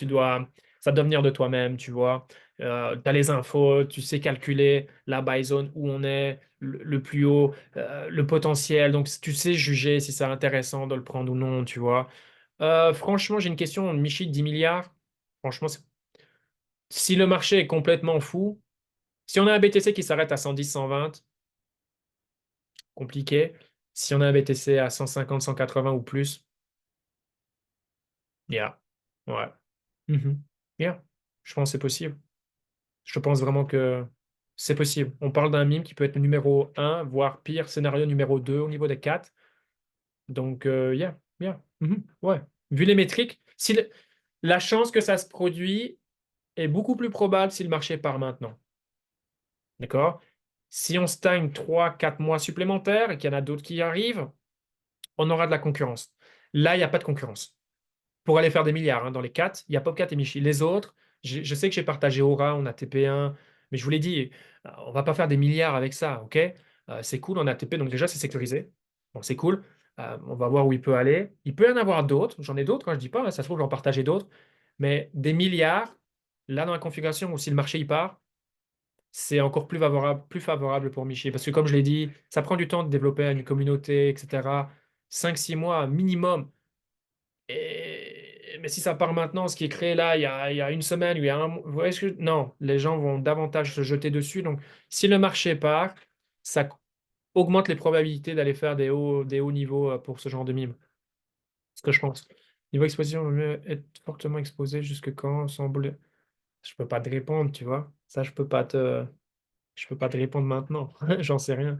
ça doit venir de toi-même, tu vois. Tu as les infos, tu sais calculer la buy zone, où on est, le plus haut, le potentiel. Donc, tu sais juger si c'est intéressant de le prendre ou non, tu vois. Franchement, j'ai une question, Michi, 10 milliards. Franchement, si le marché est complètement fou, si on a un BTC qui s'arrête à 110, 120, compliqué. Si on a un BTC à 150, 180 ou plus, yeah. Ouais. Mhm. Yeah. Je pense que c'est possible. Je pense vraiment que c'est possible. On parle d'un meme qui peut être le numéro un, voire pire, scénario numéro 2 au niveau des 4. Donc, yeah, yeah. Mhm. Ouais. Vu les métriques, si la chance que ça se produit est beaucoup plus probable si le marché part maintenant. D'accord? Si on stagne 3, 4 mois supplémentaires et qu'il y en a d'autres qui arrivent, on aura de la concurrence. Là, il n'y a pas de concurrence. Pour aller faire des milliards, hein, dans les 4, il y a Popcat et Michi. Les autres, je sais que j'ai partagé Aura, on a TP1, mais je vous l'ai dit, on va pas faire des milliards avec ça, ok? C'est cool, on a TP, donc déjà c'est sécurisé. Bon, c'est cool. On va voir où il peut aller. Il peut y en avoir d'autres, j'en ai d'autres, quand je dis pas, hein, ça se trouve, j'en partageais d'autres, mais des milliards, là dans la configuration où si le marché y part, c'est encore plus favorable pour Michi. Parce que comme je l'ai dit, ça prend du temps de développer une communauté, etc. 5, 6 mois minimum. Mais si ça part maintenant, ce qui est créé là, il y a une semaine, il y a un mois, vous voyez non, les gens vont davantage se jeter dessus. Donc, si le marché part, ça augmente les probabilités d'aller faire des hauts niveaux pour ce genre de mime. C'est ce que je pense. Niveau exposition, il vaut mieux être fortement exposé jusque quand, sans bouler. Je peux pas te répondre, tu vois. Ça, je peux pas te répondre maintenant. J'en sais rien.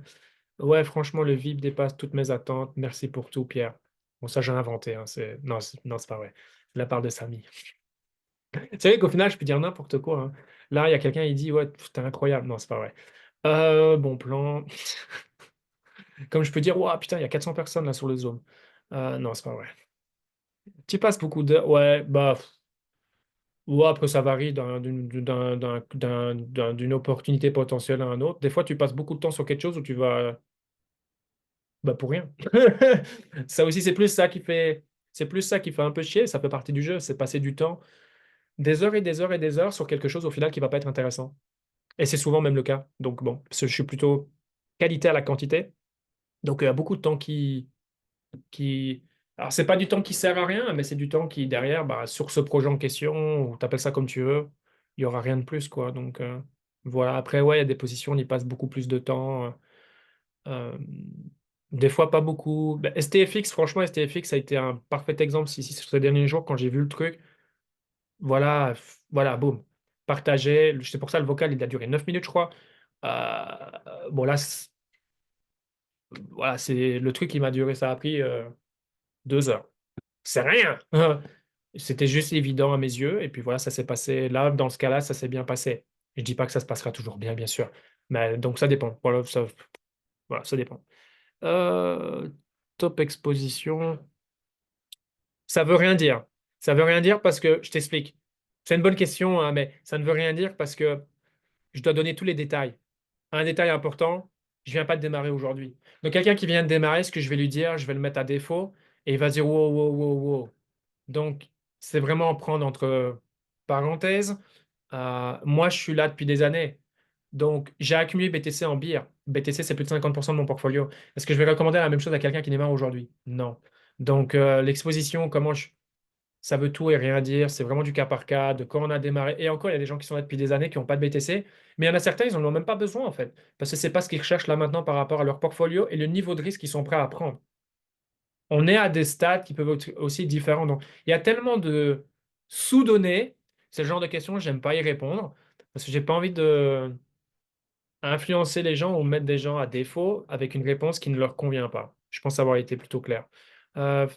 Ouais, franchement, le VIP dépasse toutes mes attentes. Merci pour tout, Pierre. Bon, ça, j'ai inventé, hein. Non, non, c'est pas vrai. C'est la part de Samy. Tu sais qu'au final, je peux dire n'importe quoi, hein. Là, il y a quelqu'un, il dit, ouais, t'es incroyable. Non, c'est pas vrai. Bon plan. Comme je peux dire, ouais, putain, il y a 400 personnes là sur le Zoom. Non, c'est pas vrai. Tu passes beaucoup d'heures. Ouais, bah. Ouais, après, ça varie d'une opportunité potentielle à un autre. Des fois, tu passes beaucoup de temps sur quelque chose où tu vas. Bah pour rien. Ça aussi, c'est plus ça qui fait un peu chier. Ça fait partie du jeu. C'est passer du temps, des heures et des heures et des heures sur quelque chose au final qui va pas être intéressant. Et c'est souvent même le cas. Donc bon, parce que je suis plutôt qualité à la quantité. Donc il y a beaucoup de temps qui... Alors c'est pas du temps qui sert à rien, mais c'est du temps qui derrière, bah, sur ce projet en question, ou t'appelles ça comme tu veux, il y aura rien de plus, quoi. Donc voilà. Après, ouais, il y a des positions, on y passe beaucoup plus de temps. Euh, des fois, pas beaucoup. Ben, STFX, franchement, STFX a été un parfait exemple sur ces derniers jours quand j'ai vu le truc. Voilà, voilà, boum. Partagé. C'est pour ça le vocal, il a duré 9 minutes, je crois. Bon, là, voilà, c'est le truc qui m'a duré, ça a pris 2 heures. C'est rien. C'était juste évident à mes yeux. Et puis voilà, ça s'est passé. Là, dans ce cas-là, ça s'est bien passé. Je dis pas que ça se passera toujours bien, bien sûr. Mais donc, ça dépend. Voilà, ça dépend. Euh, top exposition. Ça veut rien dire. Ça veut rien dire parce que, je t'explique. C'est une bonne question, hein, mais ça ne veut rien dire parce que je dois donner tous les détails. Un détail important, je viens pas de démarrer aujourd'hui. Donc quelqu'un qui vient de démarrer, ce que je vais lui dire, je vais le mettre à défaut et il va dire wow, wow, wow, wow. Donc c'est vraiment prendre entre parenthèses. Moi, je suis là depuis des années. Donc j'ai accumulé BTC en bière. BTC, c'est plus de 50% de mon portfolio. Est-ce que je vais recommander la même chose à quelqu'un qui démarre aujourd'hui? Non. Donc l'exposition, ça veut tout et rien dire. C'est vraiment du cas par cas, de quand on a démarré. Et encore, il y a des gens qui sont là depuis des années qui n'ont pas de BTC. Mais il y en a certains, ils n'en ont même pas besoin, en fait. Parce que c'est pas ce qu'ils recherchent là maintenant par rapport à leur portfolio et le niveau de risque qu'ils sont prêts à prendre. On est à des stades qui peuvent être aussi différents. Donc, il y a tellement de sous-données. C'est le genre de questions, j'aime pas y répondre. Parce que j'ai pas envie de influencer les gens ou mettre des gens à défaut avec une réponse qui ne leur convient pas. Je pense avoir été plutôt clair. Euh,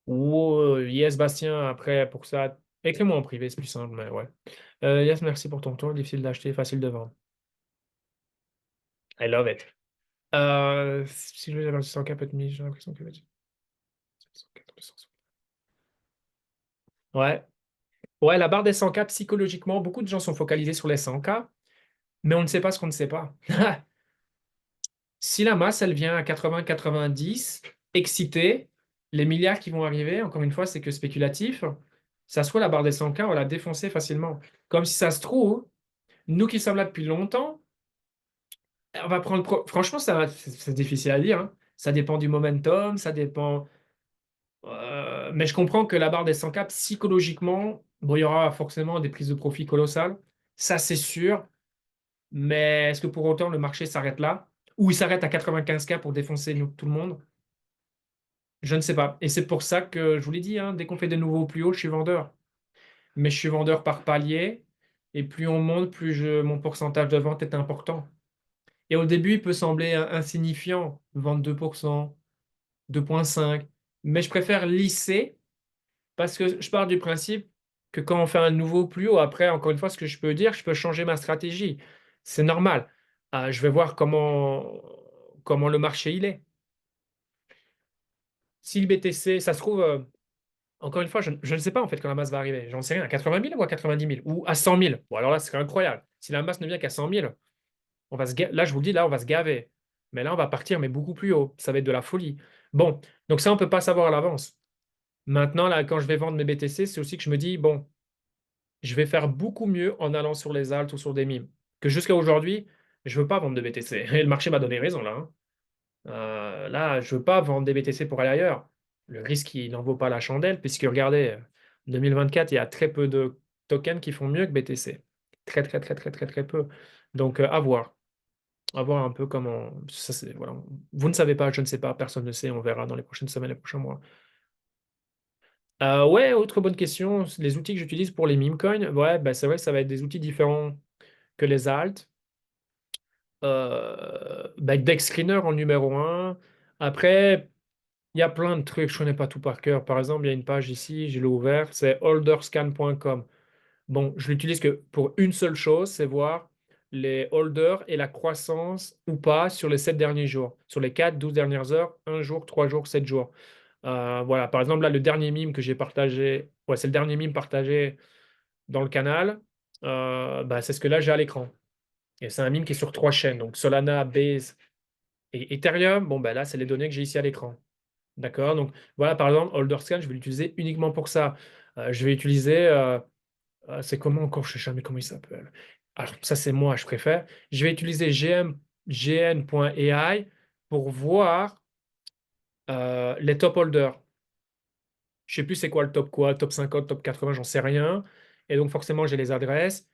Ou yes, Bastien, après, pour ça, écris-moi en privé, c'est plus simple, mais ouais. Yes, merci pour ton tour. Difficile d'acheter, facile de vendre. I love it. Si je veux dire 100K peut être mis, j'ai l'impression que... Ouais. Ouais, la barre des 100K, psychologiquement, beaucoup de gens sont focalisés sur les 100K, mais on ne sait pas ce qu'on ne sait pas. Si la masse, elle vient à 80, 90, excitée, les milliards qui vont arriver, encore une fois, c'est que spéculatif, ça soit la barre des 100K, on va la défoncer facilement. Comme si ça se trouve, nous qui sommes là depuis longtemps, on va prendre. Franchement, c'est difficile à dire, hein. Ça dépend du momentum, ça dépend. Mais je comprends que la barre des 100K, psychologiquement, bon, il y aura forcément des prises de profit colossales. Ça, c'est sûr. Mais est-ce que pour autant le marché s'arrête là? ou il s'arrête à 95K pour défoncer tout le monde. Je ne sais pas. Et c'est pour ça que je vous l'ai dit, hein, dès qu'on fait des nouveaux plus hauts, je suis vendeur. Mais je suis vendeur par palier. Et plus on monte, plus mon pourcentage de vente est important. Et au début, il peut sembler insignifiant, vendre 2%, 2,5. Mais je préfère lisser parce que je pars du principe que quand on fait un nouveau plus haut, après, encore une fois, ce que je peux dire, je peux changer ma stratégie. C'est normal. Je vais voir comment le marché il est. Si le BTC, ça se trouve, encore une fois, je ne sais pas en fait quand la masse va arriver. J'en sais rien, à 80 000 ou à 90 000 ou à 100 000. Bon, alors là, c'est incroyable. Si la masse ne vient qu'à 100 000, là, je vous le dis, là, on va se gaver. Mais là, on va partir, mais beaucoup plus haut. Ça va être de la folie. Bon, donc ça, on ne peut pas savoir à l'avance. Maintenant, là, quand je vais vendre mes BTC, c'est aussi que je me dis, bon, je vais faire beaucoup mieux en allant sur les alts ou sur des mimes. Que jusqu'à aujourd'hui, je ne veux pas vendre de BTC. Et le marché m'a donné raison là, hein. Là, je ne veux pas vendre des BTC pour aller ailleurs. Le risque, il n'en vaut pas la chandelle, puisque regardez, 2024, il y a très peu de tokens qui font mieux que BTC. Très, très, très, très, très, très peu. Donc, à voir. À voir un peu comment. Ça, voilà. Vous ne savez pas, je ne sais pas, personne ne sait. On verra dans les prochaines semaines, les prochains mois. Ouais, autre bonne question. Les outils que j'utilise pour les meme coins, ouais, bah, c'est vrai que ça va être des outils différents que les alt. Bah, Dex Screener en numéro un. Après, il y a plein de trucs, je ne connais pas tout par cœur. Par exemple, il y a une page ici, je l'ai ouvert, c'est holderscan.com. Bon, je l'utilise que pour une seule chose, c'est voir les holders et la croissance ou pas sur les 7 derniers jours. Sur les 4, 12 dernières heures, un jour, 3 jours, 7 jours. Voilà, par exemple, là, le dernier meme que j'ai partagé, ouais, c'est le dernier meme partagé dans le canal. Bah, c'est ce que là, j'ai à l'écran. Et c'est un meme qui est sur 3 chaînes, donc Solana, Base et Ethereum. Bon, bah, là, c'est les données que j'ai ici à l'écran. D'accord? Donc, voilà, par exemple, Holderscan, je vais l'utiliser uniquement pour ça. Je vais utiliser, c'est comment encore? Je ne sais jamais comment il s'appelle. Alors, ça, c'est moi, je préfère. Je vais utiliser gn.ai pour voir les top holders. Je sais plus c'est quoi le top quoi, top 50, top 80, j'en sais rien. Et donc forcément, j'ai les adresses.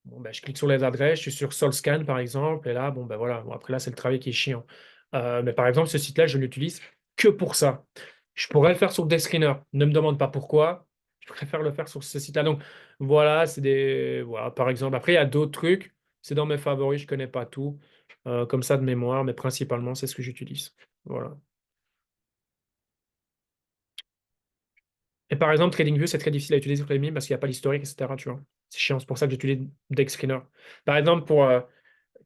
Bon, ben, je clique sur les adresses, je suis sur SolScan par exemple, et là, bon, ben voilà. Bon, après là, c'est le travail qui est chiant. Mais par exemple, ce site-là, je ne l'utilise que pour ça. Je pourrais le faire sur Deskscreener. Ne me demande pas pourquoi. Je préfère le faire sur ce site-là. Donc voilà, c'est des. Voilà, par exemple. Après, il y a d'autres trucs. C'est dans mes favoris, je ne connais pas tout. Comme ça de mémoire, mais principalement, c'est ce que j'utilise. Voilà. Et par exemple, TradingView, c'est très difficile à utiliser pour les mimes parce qu'il n'y a pas l'historique, etc. Tu vois. C'est chiant, c'est pour ça que j'utilise DexScreener. Par exemple, pour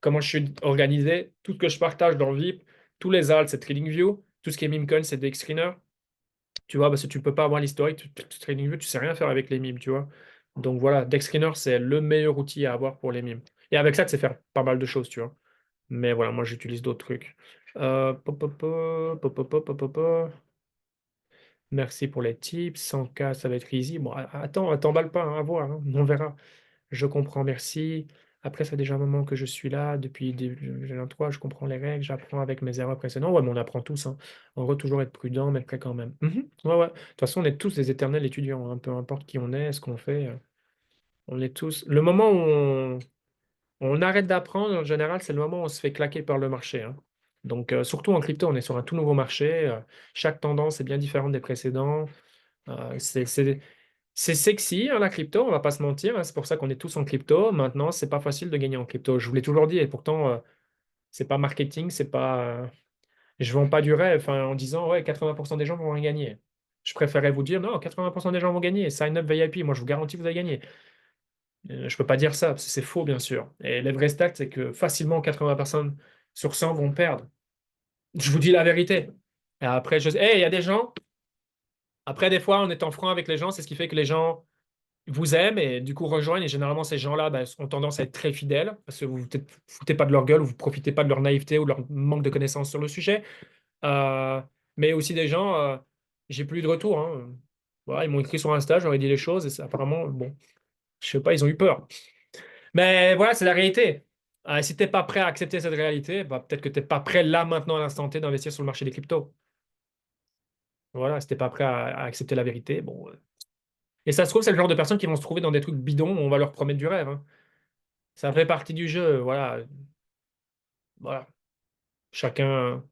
comment je suis organisé, tout ce que je partage dans VIP, tous les alts, c'est TradingView, tout ce qui est memecoin, c'est DexScreener. Tu vois, parce que tu ne peux pas avoir l'historique, TradingView, tu ne sais rien faire avec les mimes, tu vois. Donc voilà, DexScreener, c'est le meilleur outil à avoir pour les mimes. Et avec ça, tu sais faire pas mal de choses, tu vois. Mais voilà, moi, j'utilise d'autres trucs. Pop, pop, pop, pop, pop, pop, pop, pop. Merci pour les tips. 100K, ça va être easy. Bon, attends, t'emballe pas, hein, à voir, hein, on verra. Je comprends, merci. Après, ça fait déjà un moment que je suis là. Depuis 2023, je comprends les règles, j'apprends avec mes erreurs précédentes. Ouais, mais on apprend tous, hein. On va toujours être prudent, mais prêt quand même. Mhm. Ouais, ouais. De toute façon, on est tous des éternels étudiants, hein. Peu importe qui on est, ce qu'on fait. On est tous. Le moment où on arrête d'apprendre, en général, c'est le moment où on se fait claquer par le marché, hein. Donc, surtout en crypto, on est sur un tout nouveau marché. Chaque tendance est bien différente des précédents. C'est sexy, hein, la crypto, on va pas se mentir, hein. C'est pour ça qu'on est tous en crypto. Maintenant, c'est pas facile de gagner en crypto. Je vous l'ai toujours dit, et pourtant, c'est pas marketing, c'est pas. Je vends pas du rêve, enfin, en disant ouais, 80% des gens vont rien gagner. Je préférerais vous dire non, 80% des gens vont gagner. Sign up VIP, moi je vous garantis que vous allez gagner. Je peux pas dire ça, parce que c'est faux, bien sûr. Et les vrais stats, c'est que facilement 80 personnes sur 100 vont perdre. Je vous dis la vérité. Et après, il y a des gens. Après, des fois, en étant franc avec les gens, c'est ce qui fait que les gens vous aiment et du coup rejoignent. Et généralement, ces gens-là bah, ont tendance à être très fidèles parce que vous ne foutez pas de leur gueule ou vous profitez pas de leur naïveté ou de leur manque de connaissances sur le sujet. Euh, mais aussi des gens, j'ai plus eu de retour, hein. Voilà, ils m'ont écrit sur Insta, j'aurais dit les choses et apparemment, bon, je sais pas, ils ont eu peur. Mais voilà, c'est la réalité. Si t'es pas prêt à accepter cette réalité, bah, peut-être que t'es pas prêt là, maintenant, à l'instant T, d'investir sur le marché des cryptos. Voilà, si t'es pas prêt à accepter la vérité, bon. Et ça se trouve, c'est le genre de personnes qui vont se trouver dans des trucs bidons où on va leur promettre du rêve, hein. Ça fait partie du jeu, voilà. Voilà. Chacun,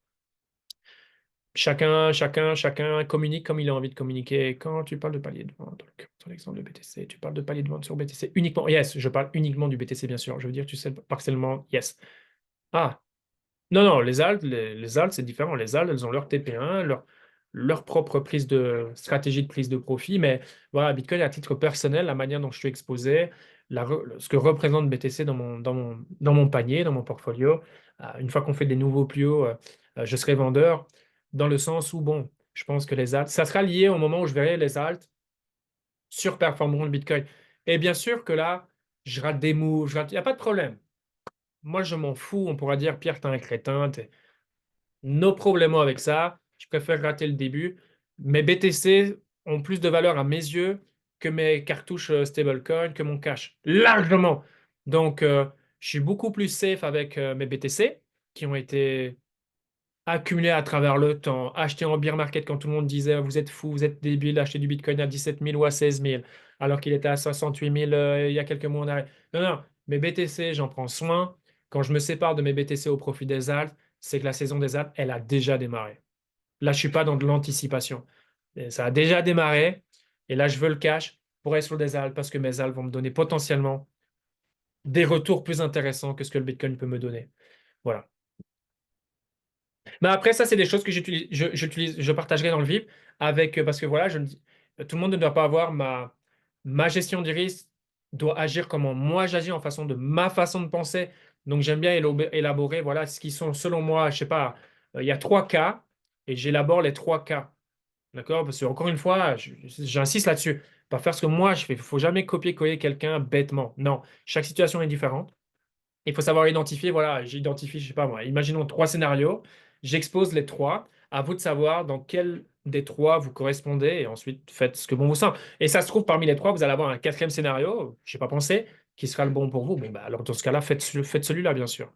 chacun communique comme il a envie de communiquer. Quand tu parles de palier de vente, donc, sur l'exemple de BTC, tu parles de palier de vente sur BTC uniquement. Yes, je parle uniquement du BTC, bien sûr. Je veux dire, tu sais, partiellement, yes. Ah, non, non, les alts, c'est différent. Les alts, elles ont leur TP1, leur propre prise de stratégie de prise de profit. Mais voilà, Bitcoin, à titre personnel, la manière dont je suis exposé, ce que représente BTC dans mon panier, dans mon portfolio, une fois qu'on fait des nouveaux plus hauts, je serai vendeur, dans le sens où, bon, je pense que les alts, ça sera lié au moment où je verrai les alts surperformeront le Bitcoin. Et bien sûr que là, je rate des moves, il n'y a pas de problème. Moi, je m'en fous. On pourra dire, Pierre, t'es un crétin, nos problèmes avec ça. Je préfère rater le début. Mes BTC ont plus de valeur à mes yeux que mes cartouches stablecoin, que mon cash. Largement. Donc, je suis beaucoup plus safe avec mes BTC qui ont été accumulés à travers le temps, achetés en bear market quand tout le monde disait vous êtes fou, vous êtes débile d'acheter du Bitcoin à 17 000 ou à 16 000, alors qu'il était à 68 000 il y a quelques mois en arrière. Non, non, mes BTC, j'en prends soin. Quand je me sépare de mes BTC au profit des alts, c'est que la saison des alts, elle a déjà démarré. Là, je suis pas dans de l'anticipation. Et ça a déjà démarré. Et là, je veux le cash pour être sur des alts parce que mes alts vont me donner potentiellement des retours plus intéressants que ce que le Bitcoin peut me donner. Voilà. Mais après, ça, c'est des choses que je partagerai dans le VIP avec, parce que voilà, tout le monde ne doit pas avoir ma gestion du risque, doit agir comment moi j'agis en façon de ma façon de penser. Donc, j'aime bien élaborer, voilà, ce qui sont, selon moi, je sais pas, il y a 3 cas et j'élabore les 3 cas. D'accord? Parce que, encore une fois, j'insiste là-dessus. Pas faire ce que moi je fais. Il ne faut jamais copier-coller quelqu'un bêtement. Non, chaque situation est différente. Il faut savoir identifier, voilà, j'identifie, je sais pas moi, imaginons 3 scénarios, j'expose les 3, à vous de savoir dans quel des 3 vous correspondez et ensuite faites ce que bon vous semble. Et ça se trouve, parmi les 3, vous allez avoir un quatrième scénario, je n'ai pas pensé, qui sera le bon pour vous. Bon, bah, alors dans ce cas-là, faites celui-là, bien sûr.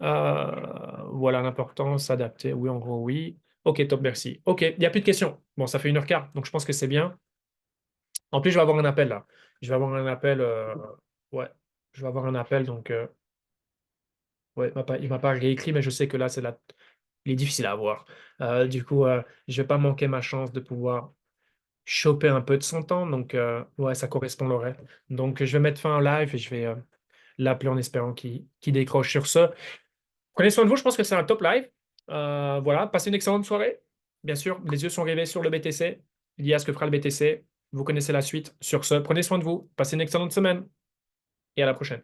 Voilà l'importance, s'adapter, oui, en gros, oui. Ok, top, merci. Ok, il n'y a plus de questions. Bon, ça fait 1h15, donc je pense que c'est bien. En plus, je vais avoir un appel là. Je vais avoir un appel, ouais, je vais avoir un appel, donc... ouais, il m'a pas réécrit, mais je sais que là, il est difficile à avoir. Du coup, je vais pas manquer ma chance de pouvoir choper un peu de son temps. Donc, ouais, ça correspond l'horaire. Donc, je vais mettre fin au live et je vais l'appeler en espérant qu'il décroche sur ce. Prenez soin de vous, je pense que c'est un top live. Voilà, passez une excellente soirée. Bien sûr, les yeux sont rivés sur le BTC, lié à ce que fera le BTC. Vous connaissez la suite. Sur ce, prenez soin de vous, passez une excellente semaine et à la prochaine.